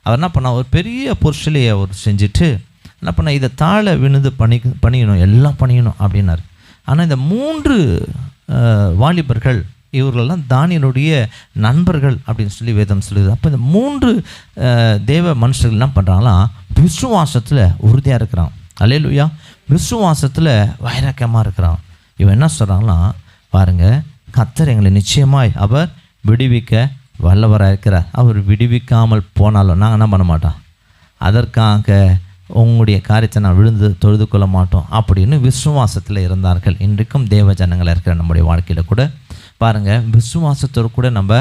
அவர் என்ன பண்ணால் ஒரு பெரிய பொருட்சிலையை அவர் செஞ்சுட்டு என்ன பண்ணால் இதை தாழ விழுந்து பணியணும், எல்லாம் பணியணும் அப்படின்னாரு. ஆனால் இந்த 3 வாலிபர்கள் இவர்களெல்லாம் தானியேலுடைய நண்பர்கள் அப்படின்னு சொல்லி வேதம் சொல்லுது. அப்போ இந்த 3 தேவ மனுஷர்கள் என்ன பண்ணுறாங்களாம், விசுவாசத்தில் உறுதியாக இருக்கிறான். அல்லேலூயா. விசுவாசத்தில் வைராக்கியமாக இருக்கிறான். இவன் என்ன சொல்கிறாங்கன்னா, பாருங்கள், கர்த்தர் எங்களை நிச்சயமாய் அவர் விடுவிக்க வல்லவராக இருக்கிறார். அவர் விடுவிக்காமல் போனாலும் நாங்கள் என்ன பண்ண மாட்டோம், அதற்காக உங்களுடைய காரியத்தை நான் விழுந்து தொழுது கொள்ள மாட்டோம் அப்படின்னு விசுவாசத்தில் இருந்தார்கள். இன்றைக்கும் தேவ ஜனங்களாக இருக்கிற நம்முடைய வாழ்க்கையில் கூட பாருங்கள், விசுவாசத்தோடு கூட நம்ம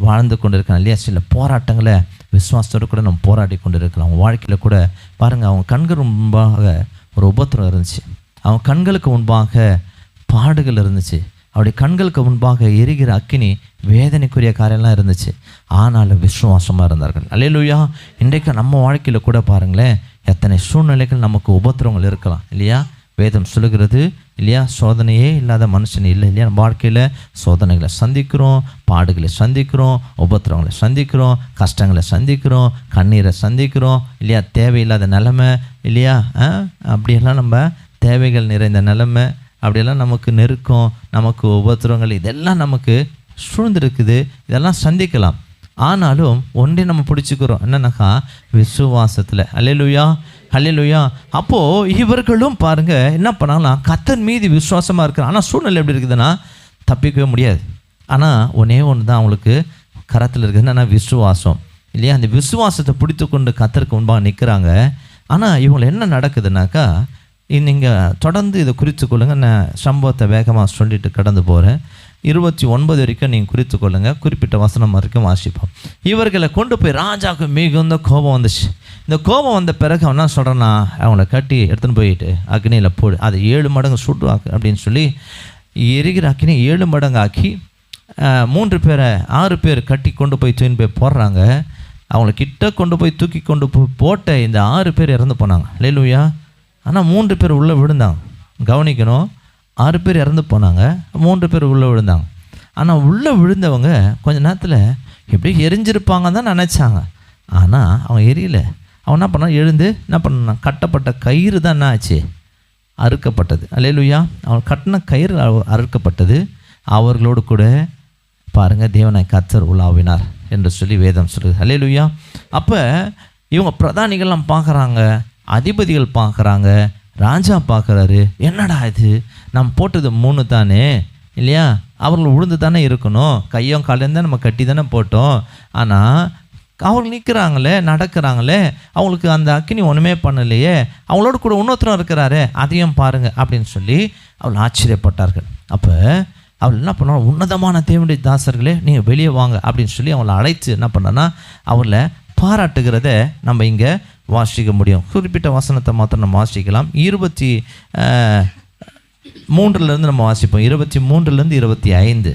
வாழ்ந்து கொண்டு இருக்கலாம் இல்லையா. சில போராட்டங்களை விசுவாசத்தோடு கூட நம்ம போராடி கொண்டு இருக்கலாம். அவங்க வாழ்க்கையில் கூட பாருங்கள், அவங்க கண்கள் முன்பாக ஒரு உபத்திரம் இருந்துச்சு, அவங்க கண்களுக்கு முன்பாக பாடுகள் இருந்துச்சு, அவருடைய கண்களுக்கு முன்பாக எரிகிற அக்கினி வேதனைக்குரிய காரியம்லாம் இருந்துச்சு. ஆனாலும் விசுவாசமாக இருந்தார்கள். அல்லேலூயா. இன்றைக்கு நம்ம வாழ்க்கையில் கூட பாருங்களேன், எத்தனை சூழ்நிலைகள் நமக்கு உபத்திரங்கள் இருக்கலாம் இல்லையா. வேதம் சொல்லுகிறது இல்லையா, சோதனையே இல்லாத மனுஷன் இல்லை இல்லையா. நம்ம வாழ்க்கையில் சோதனைகளை சந்திக்கிறோம், பாடுகளை சந்திக்கிறோம், உபத்திரங்களை சந்திக்கிறோம், கஷ்டங்களை சந்திக்கிறோம், கண்ணீரை சந்திக்கிறோம் இல்லையா. தேவையில்லாத நிலைமை இல்லையா, அப்படியெல்லாம் நம்ம தேவைகள் நிறைந்த நிலைமை, அப்படியெல்லாம் நமக்கு நெருக்கம், நமக்கு உபத்திரங்கள், இதெல்லாம் நமக்கு சூழ்ந்திருக்குது. இதெல்லாம் சந்திக்கலாம். ஆனாலும் ஒன்றே நம்ம பிடிச்சிக்கிறோம், என்னன்னாக்கா விசுவாசத்தில். அல்லேலூயா. அல்லேலூயா. அப்போது இவர்களும் பாருங்கள் என்ன பண்ணாங்கன்னா கர்த்தர் மீது விசுவாசமாக இருக்கிறான். ஆனால் சூழ்நிலை எப்படி இருக்குதுன்னா தப்பிக்கவே முடியாது. ஆனால் ஒன்றே ஒன்று தான் அவங்களுக்கு கரத்தில் இருக்குது, என்னன்னா விசுவாசம் இல்லையா. அந்த விசுவாசத்தை பிடித்து கொண்டு கர்த்தருக்கு முன்பாக நிற்கிறாங்க. ஆனால் இவங்களை என்ன நடக்குதுனாக்கா, நீங்கள் தொடர்ந்து இதை குறித்து கொள்ளுங்கள். நான் சம்பவத்தை வேகமாக சொல்லிட்டு கடந்து போகிறேன். 29 வரைக்கும் நீங்கள் குறித்து கொள்ளுங்கள். குறிப்பிட்ட வசனம் வரைக்கும் வாசிப்போம். இவர்களை கொண்டு போய் ராஜாவுக்கு மிகுந்த கோபம் வந்துச்சு. இந்த கோபம் வந்த பிறகு அவன் என்ன சொல்கிறான்னா, அவங்கள கட்டி எடுத்துன்னு போயிட்டு அக்னியில் போடு, அது 7 மடங்கு சுட்டு அப்படின்னு சொல்லி எரிகிற அக்னி 7 மடங்கு ஆக்கி 6 பேர் கட்டி கொண்டு போய் தூக்கி போய் போடுறாங்க. அவங்கள கிட்ட கொண்டு போய் தூக்கி கொண்டு போட்ட இந்த 6 பேர் இறந்து போனாங்க. அல்லேலூயா. ஆனால் 3 பேர் உள்ளே விழுந்தாங்க. கவனிக்கணும், 6 பேர் இறந்து போனாங்க, 3 பேர் உள்ளே விழுந்தாங்க. ஆனால் உள்ளே விழுந்தவங்க கொஞ்ச நேரத்தில் எப்படி எரிஞ்சிருப்பாங்க தான் நினச்சாங்க. ஆனால் அவங்க எரியல. அவன் என்ன பண்ணான், எழுந்து என்ன பண்ணான், கட்டப்பட்ட கயிறு தான் என்ன ஆச்சு, அறுக்கப்பட்டது. அல்லேலூயா. அவன் கட்டின கயிறு அறுக்கப்பட்டது. அவர்களோடு கூட பாருங்கள் தேவனாய் கர்த்தர் உலாவினார் என்று சொல்லி வேதம் சொல்லுது. அல்லேலூயா. அப்போ இவங்க பிரதானிகள்லாம் பார்க்குறாங்க, அதிபதிகள் பார்க்குறாங்க, ராஜா பார்க்குறாரு. என்னடா இது, நம்ம போட்டது 3 தானே இல்லையா, அவர்கள் உழுந்து தானே இருக்கணும், கையும் காலையும் தான் நம்ம கட்டி தானே போட்டோம். ஆனால் அவங்க நிற்கிறாங்களே, நடக்கிறாங்களே, அவங்களுக்கு அந்த அக்கினி ஒன்றுமே பண்ணலையே, அவங்களோட கூட இன்னொருத்தரும் இருக்கிறாரு, அதையும் பாருங்க அப்படின்னு சொல்லி அவள் ஆச்சரியப்பட்டார்கள். அப்போ அவள் என்ன பண்ணாலும், உன்னதமான தேவனுடைய தாசர்களே நீங்கள் வெளியே வாங்க அப்படின்னு சொல்லி அவளை அழைத்து என்ன பண்ணனா அவளை பாராட்டுகிறத நம்ம இங்கே வாசிக்க முடியும். குறிப்பிட்ட வசனத்தை மாத்திரம் நம்ம வாசிக்கலாம். 23 நம்ம வாசிப்போம். 23 25.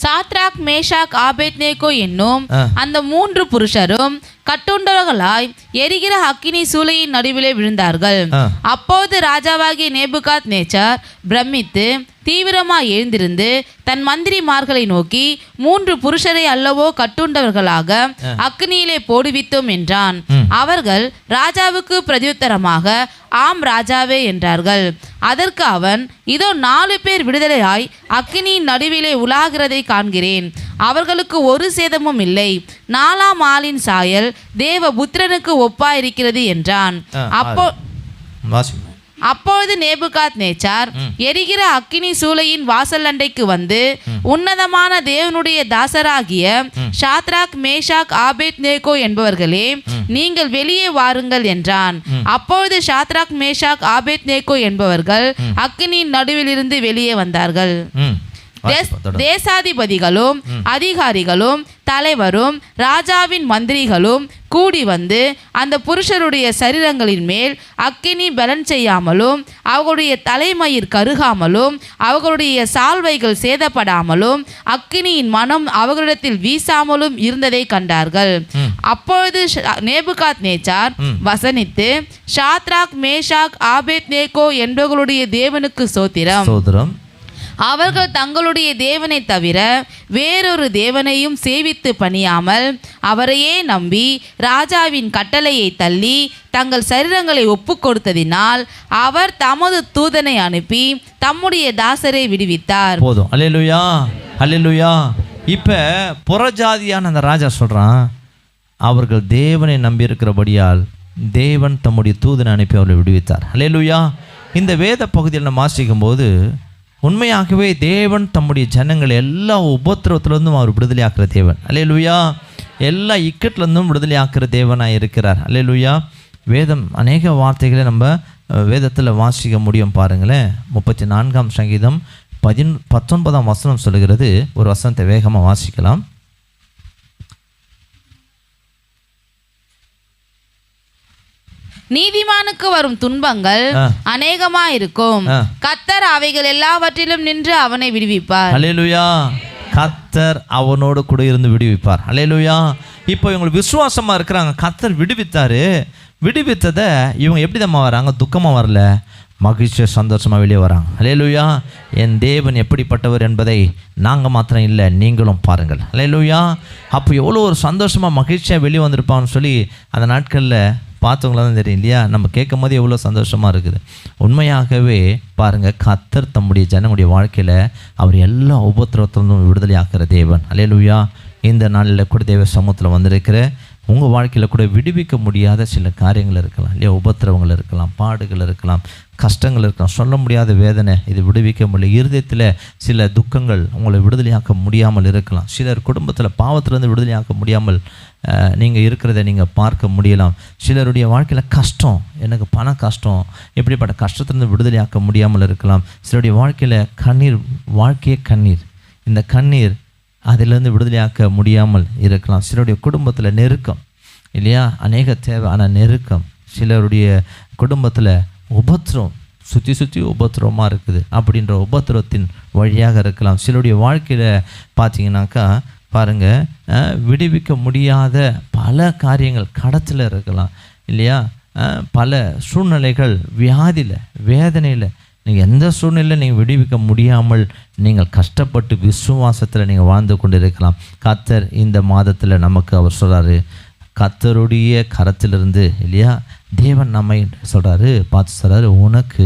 சாத்ராக், மேஷாக், ஆபேத்நேகோ என்னும் அந்த 3 புருஷரும் கட்டுண்டவர்களாய் எரிகிற அக்கினி சூளையின் நடுவிலே விழுந்தார்கள். அப்போது ராஜாவாகிய நேபுகாத் நேச்சார் பிரமித்து தீவிரமாய் எழுந்திருந்து தன் மந்திரிமார்களை நோக்கி, 3 புருஷரை அல்லவோ கட்டுண்டவர்களாக அக்னியிலே போடுவித்தோம் என்றான். அவர்கள் ராஜாவுக்கு பிரதியுத்தரமாக, ஆம் ராஜாவே என்றார்கள். அதற்கு அவன், இதோ 4 பேர் விடுதலையாய் அக்னியின் நடுவிலே உலாகிறதை காண்கிறேன். அவர்களுக்கு ஒரு சேதமும் இல்லை. 4ஆம் ஆளின் சாயல் தேவபுத்திரனுக்கு ஒப்பாயிருக்கிறது என்றான். அப்பொழுது நேபுகாத் நேச்சார் எரிகிற அக்கினி சூளையின் வாசல் அண்டைக்கு வந்து, உன்னதமான தேவனுடைய தாசராகிய சாத்ராக், மேஷாக், ஆபேத்நேகோ என்பவர்களே, நீங்கள் வெளியே வாருங்கள் என்றான். அப்பொழுது சாத்ராக், மேஷாக், ஆபேத்நேகோ என்பவர்கள் அக்கினியின் நடுவிலிருந்து வெளியே வந்தார்கள். தேசாதிபதிகளும் அதிகாரிகளும் தலைவரும் ராஜாவின் மந்திரிகளும் கூடி வந்து அந்த புருஷருடைய சரீரங்களின் மேல் அக்கினி பலன் செய்யாமலும் அவர்களுடைய தலைமயிர் கருகாமலும் அவர்களுடைய சால்வைகள் சேதப்படாமலும் அக்கினியின் மனம் அவர்களிடத்தில் வீசாமலும் இருந்ததை கண்டார்கள். அப்பொழுது நேபுகாத் நேச்சார் வசனித்து, சாத்ராக், மேஷாக், ஆபேத்நேகோ என்பவர்களுடைய தேவனுக்கு ஸ்தோத்திரம், அவர்கள் தங்களுடைய தேவனை தவிர வேறொரு தேவனையும் சேவித்து பணியாமல் அவரையே நம்பி ராஜாவின் கட்டளையை தள்ளி தங்கள் சரீரங்களை ஒப்பு கொடுத்ததினால் அவர் தமது தூதனை அனுப்பி தம்முடைய தாசரை விடுவித்தார். போதும். அல்லேலூயா, அல்லேலூயா. இப்போ புறஜாதியான அந்த ராஜா சொல்கிறான், அவர்கள் தேவனை நம்பியிருக்கிறபடியால் தேவன் தம்முடைய தூதனை அனுப்பி அவர்களை விடுவித்தார். அல்லேலூயா. இந்த வேத பகுதியில் நம்ம வாசிக்கும் போது உண்மையாகவே தேவன் தம்முடைய ஜனங்களை எல்லா உபத்திரவத்திலிருந்தும் அவர் விடுதலை ஆக்குற தேவன். அல்லேலூயா. எல்லா இக்கட்டிலிருந்தும் விடுதலை ஆக்குற தேவனாக இருக்கிறார். அல்லேலூயா. வேதம் அநேக வார்த்தைகளை நம்ம வேதத்தில் வாசிக்க முடியும். பாருங்களேன், 34ஆம் சங்கீதம் 19ஆம் வசனம் சொல்லுகிறது. ஒரு வசனத்தை வேகமாக வாசிக்கலாம். நீதிமானுக்கு வரும் துன்பங்கள் அநேகமாயிருக்கும், கர்த்தர் அவைகள் எல்லாவற்றிலும் நின்று அவனை விடுவிப்பார். அல்லேலூயா. கர்த்தர் அவனோடு கூட இருந்து விடுவிப்பார். அல்லேலூயா. இப்போ இவங்க விசுவாசமாக இருக்கிறாங்க, கர்த்தர் விடுவித்தாரு. விடுவித்ததை இவங்க எப்படி தான் வராங்க? துக்கமாக வரல, மகிழ்ச்சியாக சந்தோஷமாக வெளியே வராங்க. அல்லேலூயா. என் தேவன் எப்படிப்பட்டவர் என்பதை நாங்கள் மாத்திரம் இல்லை, நீங்களும் பாருங்கள். அல்லேலூயா. அப்போ எவ்வளோ ஒரு சந்தோஷமாக மகிழ்ச்சியாக வெளியே வந்திருப்பான்னு சொல்லி அந்த நாட்களில் பார்த்தவங்களாம் தான் தெரியும் இல்லையா? நம்ம கேட்கும் போது எவ்வளோ சந்தோஷமாக இருக்குது. உண்மையாகவே பாருங்கள், கர்த்தர் தம்முடைய ஜனங்களுடைய வாழ்க்கையில் அவர் எல்லா உபத்திரவத்திலிருந்தும் விடுதலை ஆக்கிற தேவன். அல்லேலூயா. இந்த நாளில் கூட தேவ சமூகத்தில் வந்திருக்கிற உங்கள் வாழ்க்கையில் கூட விடுவிக்க முடியாத சில காரியங்கள் இருக்கலாம் இல்லையா? உபத்திரவங்கள் இருக்கலாம், பாடுகள் இருக்கலாம், கஷ்டங்கள் இருக்கலாம், சொல்ல முடியாத வேதனை, இது விடுவிக்க முடியல. இருதயத்தில் சில துக்கங்கள் உங்களை விடுதலையாக்க முடியாமல் இருக்கலாம். சிலர் குடும்பத்தில் பாவத்திலிருந்து விடுதலையாக்க முடியாமல் நீங்கள் இருக்கிறத நீங்கள் பார்க்க முடியலாம். சிலருடைய வாழ்க்கையில் கஷ்டம், எனக்கு பண கஷ்டம், இப்படிப்பட்ட கஷ்டத்திலிருந்து விடுதலையாக்க முடியாமல் இருக்கலாம். சிலருடைய வாழ்க்கையில் கண்ணீர், வாழ்க்கையே கண்ணீர், இந்த கண்ணீர் அதிலிருந்து விடுதலையாக்க முடியாமல் இருக்கலாம். சிலருடைய குடும்பத்தில் நெருக்கம் இல்லையா? அநேக தேவை, ஆனால் நெருக்கம். சிலருடைய குடும்பத்தில் உபத்திரம், சுற்றி உபத்திரவமாக இருக்குது, அப்படின்ற உபத்திரவத்தின் வழியாக இருக்கலாம். சிலருடைய வாழ்க்கையில் பார்த்தீங்கன்னாக்கா பாருங்கள், விடுவிக்க முடியாத பல காரியங்கள் கடத்தில் இருக்கலாம் இல்லையா? பல சூழ்நிலைகள், வியாதியில், வேதனையில், நீங்கள் எந்த சூழ்நிலையில் நீங்கள் விடுவிக்க முடியாமல் நீங்கள் கஷ்டப்பட்டு விசுவாசத்தில் நீங்கள் வாழ்ந்து கொண்டு இருக்கலாம். கர்த்தர் இந்த மாதத்தில் நமக்கு அவர் சொல்கிறாரு, கர்த்தருடைய கரத்திலிருந்து இல்லையா தேவன் நம்மை சொல்கிறாரு, பார்த்து சொல்கிறாரு, உனக்கு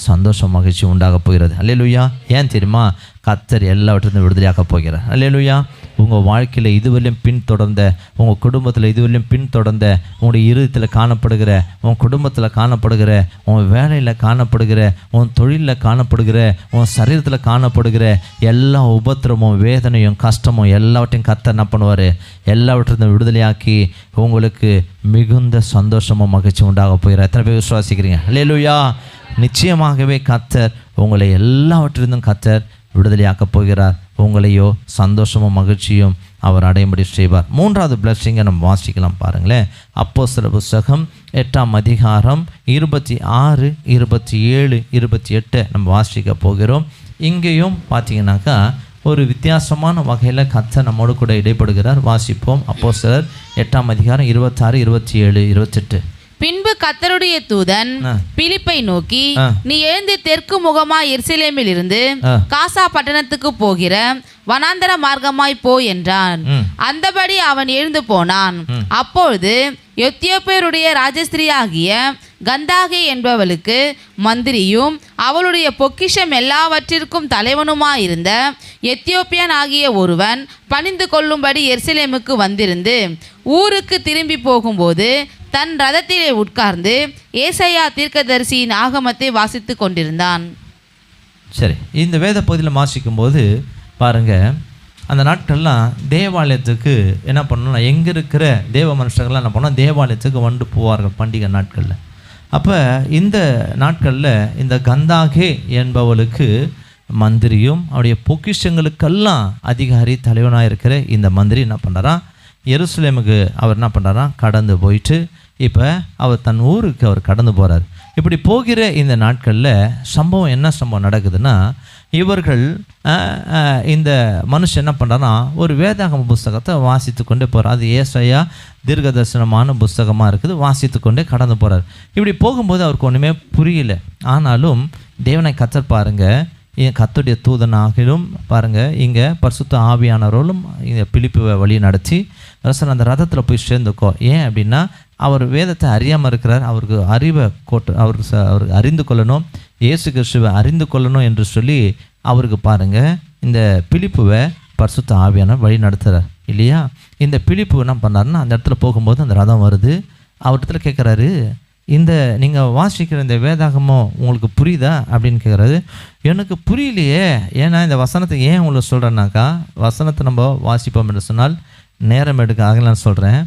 சந்தோஷம் மகிழ்ச்சி உண்டாக போகிறது. அல்லேலூயா. ஏன் தெரியுமா? கர்த்தர் எல்லாவற்றிலிருந்து விடுதலையாக்க போகிறார். அல்லேலூயா. உங்கள் வாழ்க்கையில் இதுவரையும் பின்தொடர்ந்த, உங்கள் குடும்பத்தில் இதுவரையும் பின்தொடர்ந்த, உங்களுடைய இருதயத்தில் காணப்படுகிற, உன் குடும்பத்தில் காணப்படுகிற, உன் வேலையில் காணப்படுகிற, உன் தொழிலில் காணப்படுகிற, உன் சரீரத்தில் காணப்படுகிற எல்லா உபத்திரமும், வேதனையும், கஷ்டமும் எல்லாவற்றையும் கர்த்தர் என்ன பண்ணுவார்? எல்லாவற்றையும் விடுதலையாக்கி உங்களுக்கு மிகுந்த சந்தோஷமும் மகிழ்ச்சி உண்டாக போகிறார். எத்தனை பேர் விசுவாசிக்கிறீங்க? அல்லேலூயா. நிச்சயமாகவே கர்த்தர் உங்களை எல்லாவற்றிலிருந்தும் கர்த்தர் விடுதலையாக்கப் போகிறார். உங்களையோ சந்தோஷமும் மகிழ்ச்சியும் அவர் அடையும்படி செய்வார். 3வது பிளஸ்ஸிங்கை நம்ம வாசிக்கலாம். பாருங்களேன், அப்போஸ்தலர் புத்தகம் 8ஆம் அதிகாரம் 26, 27, 28 நம்ம வாசிக்க போகிறோம். இங்கேயும் பார்த்தீங்கன்னாக்கா ஒரு வித்தியாசமான வகையில் கர்த்தர் நம்மோடு கூட இடைப்படுகிறார். வாசிப்போம். அப்போஸ்தலர் 8ஆம் அதிகாரம் 26, 27, 28. பின்பு கர்த்தருடைய தூதன் பிலிப்பை நோக்கி, நீ எழுந்து தெற்கு முகமாய் எருசலேமில் இருந்து காசா பட்டணத்துக்கு போகிற வனாந்தர மார்க்கமாய் போ என்றான். அந்தபடி அவன் எழுந்து போனான். அப்பொழுது எத்தியோப்பியருடைய ராஜஸ்திரியாகிய கந்தாகே என்பவளுக்கு மந்திரியும் அவளுடைய பொக்கிஷம் எல்லாவற்றிற்கும் தலைவனுமாயிருந்த எத்தியோப்பியன் ஆகிய ஒருவன் பணிந்து கொள்ளும்படி எருசலேமுக்கு வந்திருந்து ஊருக்கு திரும்பி போகும்போது தன் ரதத்திலே உட்கார்ந்து ஏசாயா தீர்க்கதரிசியின் ஆகமத்தை வாசித்து கொண்டிருந்தான். சரி, இந்த வேத பகுதியில் வாசிக்கும்போது பாருங்க, அந்த நாட்கள்லாம் தேவாலயத்துக்கு என்ன பண்ணணும்னா, எங்கே இருக்கிற தேவ மனுஷங்கள்லாம் என்ன பண்ணோம், தேவாலயத்துக்கு வந்து போவார்கள் பண்டிகை நாட்களில். அப்போ இந்த நாட்களில் இந்த கந்தாகே என்பவளுக்கு மந்திரியும் அவருடைய பொக்கிஷங்களுக்கெல்லாம் அதிகாரி தலைவனாக இருக்கிற இந்த மந்திரி என்ன பண்ணுறாரா, எருசலேமுக்கு அவர் என்ன பண்ணுறாரா, கடந்து போயிட்டு இப்போ அவர் தன் ஊருக்கு அவர் கடந்து போகிறார். இப்படி போகிற இந்த நாட்களில் சம்பவம் என்ன சம்பவம் நடக்குதுன்னா, இவர்கள் இந்த மனுஷன் என்ன பண்ணுறான்னா ஒரு வேதாகம புஸ்தகத்தை வாசித்து கொண்டே போகிறார். அது ஏசாயா தீர்க்க தரிசனமான புஸ்தகமாக இருக்குது. வாசித்து கொண்டே கடந்து போகிறார். இப்படி போகும்போது அவருக்கு ஒன்றுமே புரியல. ஆனாலும் தேவனை கர்த்தர் பாருங்கள், கர்த்தருடைய தூதனாகிலும் பாருங்கள், இங்கே பரிசுத்த ஆவியானவர்களும் இங்கே பிலிப்பை வழி நடத்தி ரசன் அந்த ரதத்தில் போய் சேர்ந்துக்கோ. ஏன் அப்படின்னா அவர் வேதத்தை அறியாமல் இருக்கிறார். அவருக்கு அறிவை அவருக்கு அறிந்து கொள்ளணும், இயேசு கிறிஸ்துவை அறிந்து கொள்ளணும் என்று சொல்லி அவருக்கு பாருங்கள் இந்த பிலிப்புவை பரிசுத்த ஆவியானவர் வழி நடத்துகிறார் இல்லையா. இந்த பிலிப்பு என்ன பண்ணாருன்னா, அந்த இடத்துல போகும்போது அந்த ரதம் வருது. அவர்கிட்ட கேட்குறாரு, இந்த நீங்கள் வாசிக்கிற இந்த வேதாகமம் உங்களுக்கு புரியுதா அப்படின்னு கேட்குறாரு. எனக்கு புரியலையே. ஏன்னா இந்த வசனத்தை ஏன் உங்களுக்கு சொல்கிறேன்னாக்கா, வசனத்தை நம்ம வாசிப்போம் என்று சொன்னால் நேரம் எடுக்க ஆகலான்னு சொல்கிறேன்.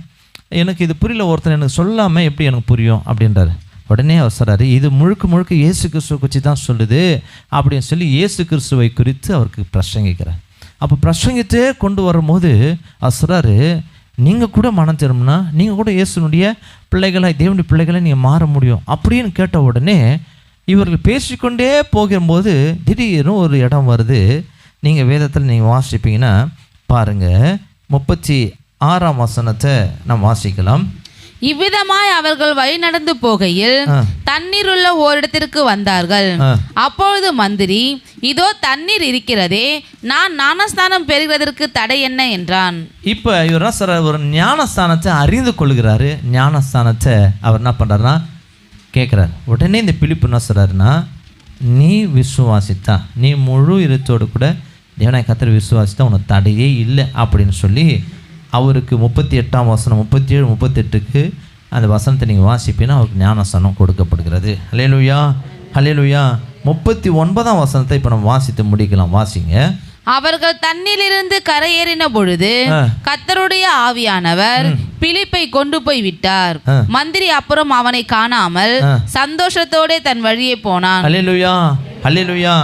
எனக்கு இது புரியல, ஒருத்தர் எனக்கு சொல்லாமல் எப்படி எனக்கு புரியும் அப்படின்றாரு. உடனே அவர் சொல்கிறாரு, இது முழுக்க முழுக்க இயேசு கிறிஸ்துவை குறித்து தான் சொல்லுது அப்படின்னு சொல்லி இயேசு கிறிஸ்துவை குறித்து அவருக்கு பிரசங்கிக்கிறார். அப்போ பிரசங்கித்தே கொண்டு வரும்போது அவர் சொல்கிறாரு, நீங்கள் கூட மனம் திரும்பினா நீங்கள் கூட இயேசுனுடைய பிள்ளைகளாக, தேவனுடைய பிள்ளைகளை நீங்கள் மாற முடியும் அப்படின்னு கேட்ட உடனே இவர்கள் பேசிக்கொண்டே போகும்போது திடீர்னு ஒரு இடம் வருது. நீங்கள் வேதத்தில் நீங்கள் வாசிப்பீங்கன்னா பாருங்கள், 36ஆம் வசனத்தை நாம் வாசிக்கலாம். இவ்விதமாய் அவர்கள் வழி நடந்து போகையில் தண்ணீர் உள்ள ஓரிடத்திற்கு வந்தார்கள். அப்பொழுது மந்திரி, இதோ தண்ணீர் இருக்கிறதே, நான் ஞானஸ்தானம் பெறுகிறதற்கு தடை என்ன என்றான். இப்போ இவர் ஒரு ஞானஸ்தானத்தை அறிந்து கொள்கிறாரு. ஞானஸ்தானத்தை அவர் என்ன பண்ணுறாருன்னா கேட்குறாரு. உடனே இந்த பிலிப்பு என்ன சொல்கிறாருன்னா, நீ விசுவாசித்தா, நீ முழு இருத்தோடு கூட தேவனாய் கர்த்தரை விசுவாசித்தா உனக்கு தடையே இல்லை அப்படின்னு சொல்லி அவருக்கு 38ஆம் வசனம் 37, 38க்கு அந்த வசனத்தை நீங்கள் வாசிப்பீங்கன்னா அவருக்கு ஞானஸ்தானம் கொடுக்கப்படுகிறது. ஹல்லேலூயா, ஹல்லேலூயா. 39ஆம் வசனத்தை இப்போ நம்ம வாசித்து முடிக்கலாம். வாசிங்க. அவர்கள் தண்ணீரிலிருந்து கரையேறின பொழுது கர்த்தருடைய ஆவியானவர் பிலிப்பை கொண்டு போய் விட்டார். மந்திரி அப்புறம் அவனை காணாமல் சந்தோஷத்தோட தன் வழியே போனான். ஹல்லேலூயா, ஹல்லேலூயா.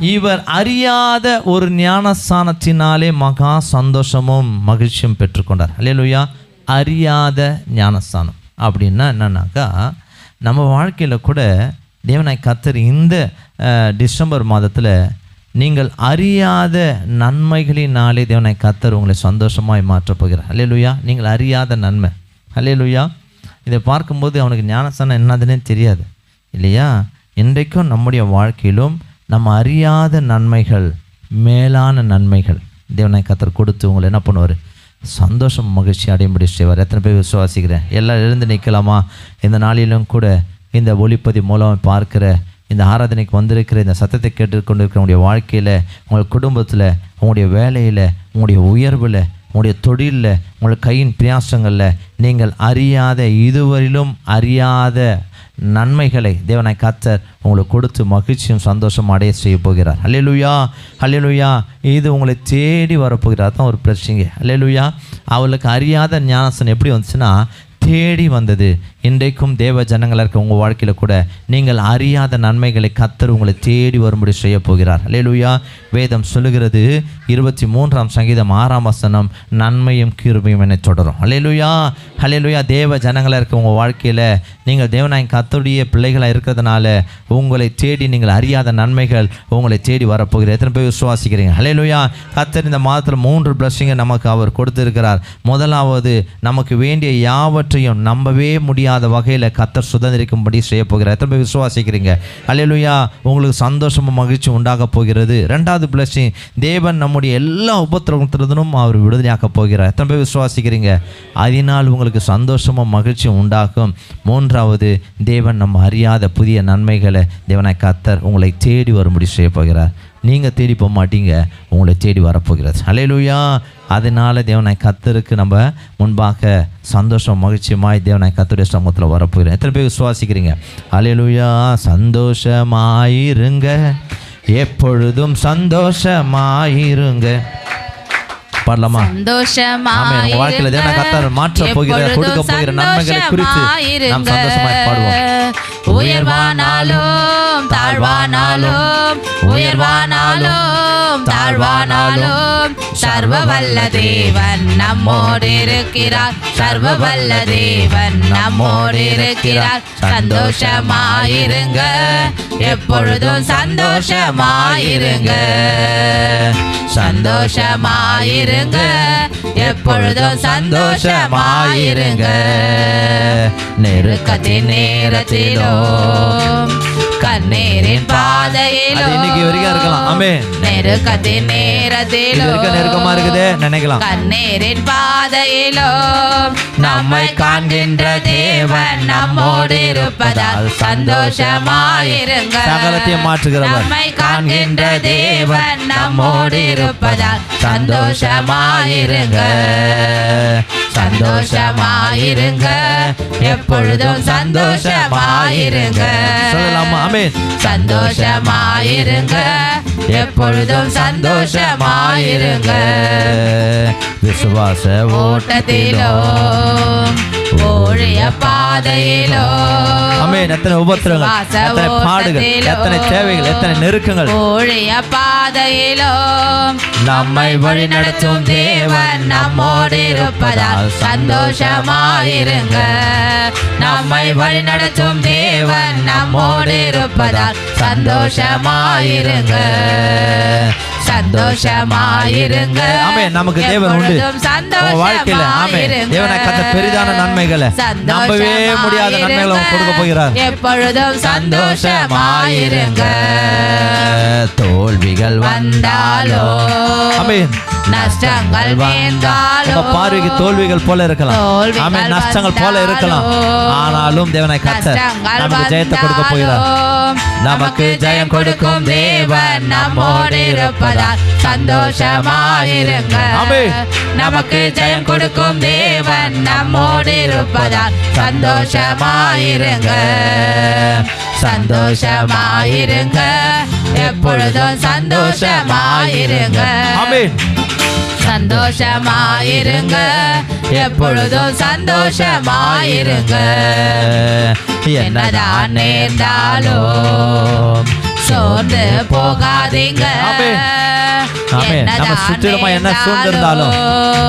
இவர் அறியாத ஒரு ஞானஸ்தானத்தினாலே மகா சந்தோஷமும் மகிழ்ச்சியும் பெற்றுக்கொண்டார். ஹல்லேலூயா. அறியாத ஞானஸ்தானம் அப்படின்னா என்னன்னாக்கா, நம்ம வாழ்க்கையில் கூட தேவனாய் கர்த்தர் இந்த டிசம்பர் மாதத்தில் நீங்கள் அறியாத நன்மைகளினாலே தேவனாய் கர்த்தர் உங்களை சந்தோஷமாய் மாற்றப் போகிறார். ஹல்லேலூயா. நீங்கள் அறியாத நன்மை. ஹல்லேலூயா. இதை பார்க்கும்போது அவனுக்கு ஞானஸ்தானம் என்னதுன்னே தெரியாது இல்லையா. இன்றைக்கும் நம்முடைய வாழ்க்கையிலும் நம்ம அறியாத நன்மைகள், மேலான நன்மைகள் தேவனாய் கர்த்தர் கொடுத்து உங்களை என்ன பண்ணுவார், சந்தோஷம் மகிழ்ச்சி அடையும்படி செய்வார். எத்தனை பேர் விசுவாசிக்கிறேன்? எல்லாம் எழுந்து நிற்கலாமா? இந்த நாளிலும் கூட இந்த ஒளிப்பதி மூலம் பார்க்கிற, இந்த ஆராதனைக்கு வந்திருக்கிற, இந்த சத்தத்தை கேட்டுக்கொண்டிருக்கிற உங்களுடைய வாழ்க்கையில், உங்கள் குடும்பத்தில், உங்களுடைய வேலையில், உங்களுடைய உயர்வில் உங்களுடைய தொழிலில், உங்கள் கையின் பிரயாசங்களில் நீங்கள் அறியாத, இதுவரையிலும் அறியாத நன்மைகளை தேவனாய் கர்த்தர் உங்களுக்கு கொடுத்து மகிழ்ச்சியும் சந்தோஷம் அடைய செய்ய போகிறார். அல்லேலூயா, அல்லேலூயா. இது உங்களை தேடி வரப்போகிறார் தான் ஒரு பிரச்சனை. அல்லேலூயா. அவளுக்கு அறியாத ஞானஸ்தானம் எப்படி வந்துச்சுன்னா தேடி வந்தது. இன்றைக்கும் தேவ ஜனங்களாக இருக்க உங்கள் வாழ்க்கையில் கூட நீங்கள் அறியாத நன்மைகளை கர்த்தர் உங்களை தேடி வரும்படி செய்ய போகிறார். அல்லேலூயா. வேதம் சொல்லுகிறது 23ஆம் சங்கீதம் 6ஆம் வசனம், நன்மையும் கிருபையும் என்னை தொடரும். அல்லேலூயா, அல்லேலூயா. தேவ ஜனங்களாக இருக்க உங்கள் வாழ்க்கையில் நீங்கள் தேவனாய் கர்த்தருடைய பிள்ளைகளாக இருக்கிறதுனால உங்களை தேடி நீங்கள் அறியாத நன்மைகள் உங்களை தேடி வரப்போகிறது. எத்தனை பேர் விசுவாசிக்கிறீங்க? அல்லேலூயா. கர்த்தர் இந்த மாதத்தில் 3 பிளஸ்ஸிங்கை நமக்கு அவர் கொடுத்திருக்கிறார். முதலாவது, நமக்கு வேண்டிய யாவற்றையும் நம்பவே முடியாத வகையில் கர்த்தர் சுதந்திரிக்கும்படி செய்ய போகிறார். எத்தனை பேர் விசுவாசிக்கிறீங்க? அல்லேலூயா. உங்களுக்கு சந்தோஷமும் மகிழ்ச்சி உண்டாக போகிறது. 2வது பிளஸ்ஸிங், தேவன் நம்முடைய எல்லா உபத்திரவத்திலிருந்தும் அவர் விடுதலையாக்க போகிறார். எத்தனை பேர் விசுவாசிக்கிறீங்க? அதனால் உங்களுக்கு சந்தோஷமும் மகிழ்ச்சியும் உண்டாகும். 3வது, தேவன் நம்ம அறியாத புதிய நன்மைகளை தேவனாய் கர்த்தர் உங்களை தேடி வரும்படி செய்ய போகிறார். நீங்கள் தேடி போக மாட்டீங்க, உங்களை தேடி வரப்போகிறது. அல்லேலூயா. அதனால் தேவனாய் கர்த்தருக்கு நம்ம முன்பாக சந்தோஷம் மகிழ்ச்சியுமாய் தேவனாய் கர்த்தருடைய சமூகத்தில் வரப்போகிறோம். எத்தனை பேர் விசுவாசிக்கிறீங்க? அல்லேலூயா. சந்தோஷமாயிருங்க, எப்பொழுதும் சந்தோஷமாயிருங்க. பாடலாமா? சந்தோஷமாயிருங்க, வாழ்க்கையில தேவனாய் கர்த்தர் மாற்ற போகிற, கொடுக்க போகிற நன்மைகளை குறித்து நாம் சந்தோஷமாய் பாடுவோம். உயர்வானாலும் தாழ்வானாலும், உயர்வானாலும் தாழ்வானாலும், சர்வ வல்ல தேவன் நம்மோடு இருக்கிறார். சர்வ வல்ல தேவன் நம்மோடு இருக்கிறார். சந்தோஷமாயிருங்க, எப்பொழுதும் சந்தோஷமாயிருங்க. சந்தோஷமாயிருங்க, எப்பொழுதும் சந்தோஷமாயிருங்க. நெருக்கத்தின் நேரத்திலோ, கண்ணீரின் பாதையிலோ, இன்னைக்கு வரைக்கும் இருக்கலாம். ஆமென். நெருக்கத்தின் நேரத்திலோ, நெருக்கமா இருக்குதே நினைக்கலாம். கண்ணீரின் பாதையிலோ நம்மை காண்கின்ற தேவன் நம்மோடு இருப்பதால் சந்தோஷமாயிருங்க. சகலத்தையும் மாற்றுகிறவர். நம்மை காண்கின்ற தேவன் நம்மோடு இருப்பதால் சந்தோஷமாயிருங்க. சந்தோஷமாயிருங்க, எப்பொழுதும் சந்தோஷமாயிருங்க. சொல்லலாமா? ஆமென். சந்தோஷமாயிருங்க, எப்பொழுதும் சந்தோஷமாயிருங்க. விசுவாச ஓட்டத்திலோ, ஊழிய பாதையிலோ, ஆமென். எத்தனை உபத்திரங்கள், எத்தனை பாடுகள், எத்தனை தேவைகள், எத்தனை நெருக்கங்கள், ஊழிய பாதையிலோ நம்மை வழிநடத்தும் தேவன் நம்மோடு இருப்பதால் சந்தோஷமாயிருங்க. நம்மை வழிநடத்தும் தேவன் நம்மோடு இருப்பதால் சந்தோஷமாயிருங்க. சந்தோஷமாயிருங்க. ஆமென். நமக்கு தேவன் உண்டு வாழ்க்கையில. ஆமென். தேவனாய் கர்த்தர் பெரிதான நன்மைகளை, நம்பவே முடியாத நன்மைகளை கொடுக்க போகிறார். எப்பொழுதும் சந்தோஷமாயிருங்க. தோல்விகள் வந்தாலோ, ஆமென், நஷ்டங்கள் வந்தாலோ, பார்வைக்கு தோல்விகள் போல இருக்கலாம். ஆமென். நஷ்டங்கள் போல இருக்கலாம். ஆனாலும் தேவனாய் கர்த்தர் நமக்கு ஜெயத்தை கொடுக்க போகிறார். நமக்கு ஜெயம் கொடுக்கும் தேவன் நம்மோடு இருப்பதால் சந்தோஷமாயிருங்க. ஆமென். நமக்கு ஜெயம் கொடுக்கும் தேவன் நம்மோடு இருப்பதால் சந்தோஷமாயிருங்க. சந்தோஷமாயிருங்க, எப்பொழுதும் சந்தோஷமாயிருங்க. ஆமென். சந்தோஷமாயிருங்க, எப்பொழுதும் சந்தோஷமாயிருங்க. என்னதான் நேர்ந்தாலும் சோர்ந்து போகாதீங்க. நம்ம சுற்றிலுமா என்ன சூழ்ந்திருந்தாலும்,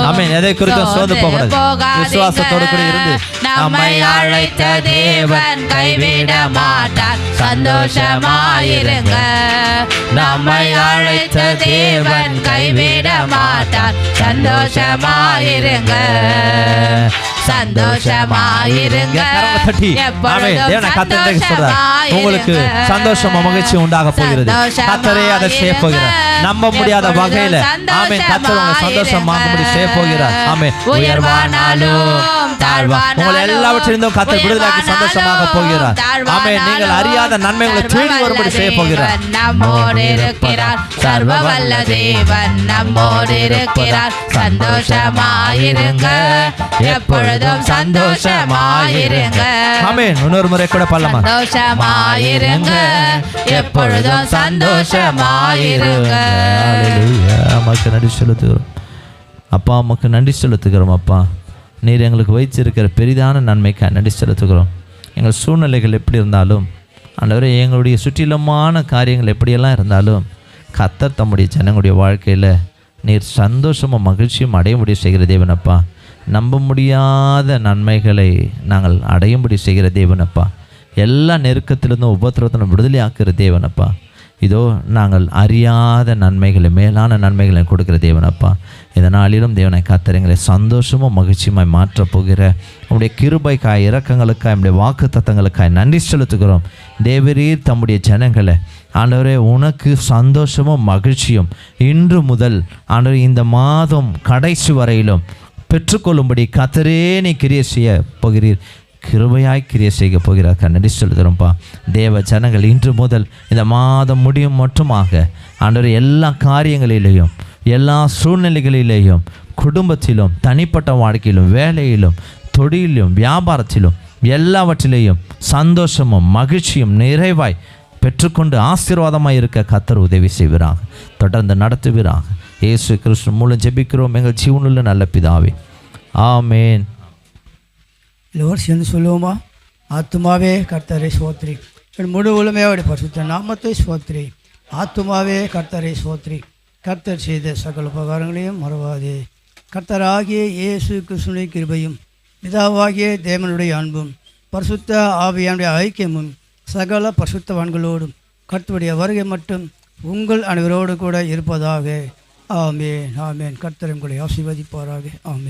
ஆமென், எதை குறித்தும் சோர்ந்து போகக்கூடாது. விசுவாசத்தோடு கூட இருந்து நம்மை அழைத்த தேவன் கைவிட மாட்டார். சந்தோஷமாயிருங்க. நம்மை அழைத்த தேவன் கைவிட மாட்டார். சந்தோஷமாயிருங்க. சந்தோஷமாயிருங்க. கரங்களை தட்டி ஆமென். தேவனை கர்த்தர் சொல்றார், உங்களுக்கு சந்தோஷமும் மகிழ்ச்சி உண்டாக போகிறது. கர்த்தரே அதை செய்ய போகிறார். நம்ப முடியாத வகையில ஆமென். கர்த்தர் உங்களை சந்தோஷமாகும்படி செய்ய போகிறார். ஆமென். உயர்வானாலும் தாழ்வா உங்களை எல்லாவற்றிலிருந்தும் கர்த்தர் விடுதலையாக்கி சந்தோஷமாக போகிறார். ஆமென். நீங்கள் அறியாத நன்மைகளை தேடி வரும்படி செய்ய போகிறார். நம்மோடு இருக்கிறார் சர்வ வல்ல தேவன், நம்மோடு இருக்கிறார். சந்தோஷமாயிருங்க, எப்பொழுதும் சந்தோஷமாயிருங்க. ஆமென். இன்னொரு முறை கூட பாடலாமா? சந்தோஷமாயிருங்க, எப்பொழுதும் சந்தோஷமாயிருங்க. ஹல்லேலூயா. உமக்கு நன்றி செலுத்துகிறோம் அப்பா. உமக்கு நன்றி செலுத்துகிறோம் அப்பா. நீர் எங்களுக்கு வைத்திருக்கிற பெரிதான நன்மைக்காக நன்றி செலுத்துகிறோம். எங்கள் சூழ்நிலைகள் எப்படி இருந்தாலும் ஆண்டவரே, எங்களுடைய சுற்றிலுமான காரியங்கள் எப்படியெல்லாம் இருந்தாலும் கர்த்தர் தம்முடைய ஜனங்களுடைய வாழ்க்கையில் நீர் சந்தோஷமும் மகிழ்ச்சியும் அடையும்படி செய்கிற தேவனப்பா. நம்ப முடியாத நன்மைகளை நாங்கள் அடையும்படி செய்கிற தேவனப்பா. எல்லா நெருக்கத்திலிருந்தும் உபத்திரத்திலும் விடுதலை ஆக்குகிற தேவனப்பா. இதோ நாங்கள் அறியாத நன்மைகளை, மேலான நன்மைகளை கொடுக்கிற தேவனப்பா. இதனாலும் தேவனை கர்த்தர் எங்களை சந்தோஷமும் மகிழ்ச்சியுமாய் மாற்றப் போகிற உங்களுடைய கிருபைக்காய், இரக்கங்களுக்காய், நம்முடைய வாக்கு தத்தங்களுக்காய் நன்றி செலுத்துகிறோம். தேவரீர் தம்முடைய ஜனங்களை ஆண்டவரே உனக்கு சந்தோஷமும் மகிழ்ச்சியும் இன்று முதல் ஆண்டவரே இந்த மாதம் கடைசி வரையிலும் பெற்றுக்கொள்ளும்படி கர்த்தரே நீ கிரியை செய்ய போகிறீர். கிருபையாய் கிரியை செய்ய போகிறார். நன்றி செலுத்துகிறோம்ப்பா. தேவ ஜனங்கள் இன்று முதல் இந்த மாதம் முடியும் மட்டுமாக ஆண்டவரே எல்லா காரியங்களிலேயும், எல்லா சூழ்நிலைகளிலேயும், குடும்பத்திலும், தனிப்பட்ட வாழ்க்கையிலும், வேலையிலும், தொழிலும், வியாபாரத்திலும், எல்லாவற்றிலேயும் சந்தோஷமும் மகிழ்ச்சியும் நிறைவாய் பெற்றுக்கொண்டு ஆசீர்வாதமாக இருக்க கர்த்தர் உதவி செய்வீராக, தொடர்ந்து நடத்துவீராக. இயேசு கிறிஸ்து மூலம் ஜெபிக்கிறோம் எங்கள் ஜீவனுள்ள நல்ல பிதாவே, ஆமேன். எல்லோரும் சேர்ந்து சொல்லுவோமா? ஆத்துமாவே கர்த்தரை ஸ்தோத்திரி, என் முழு உலகமே அவருடைய பரிசுத்த நாமத்தை ஸ்தோத்திரி. ஆத்துமாவே கர்த்தரை ஸ்தோத்திரி, கர்த்தர் செய்த சகல உபகாரங்களையும் மறவாதே. கர்த்தராகிய இயேசு கிறிஸ்துவின் கிருபையும், பிதாவாகிய தேவனுடைய அன்பும், பரிசுத்த ஆவியானுடைய ஐக்கியமும் சகல பரிசுத்தவான்களோடும் கர்த்தருடைய வருகை மட்டும் உங்கள் அனைவரோடு கூட இருப்பதாக. ஆமேன், ஆமேன். கர்த்தர் உங்களை ஆசீர்வதிப்பாராக. ஆமேன்.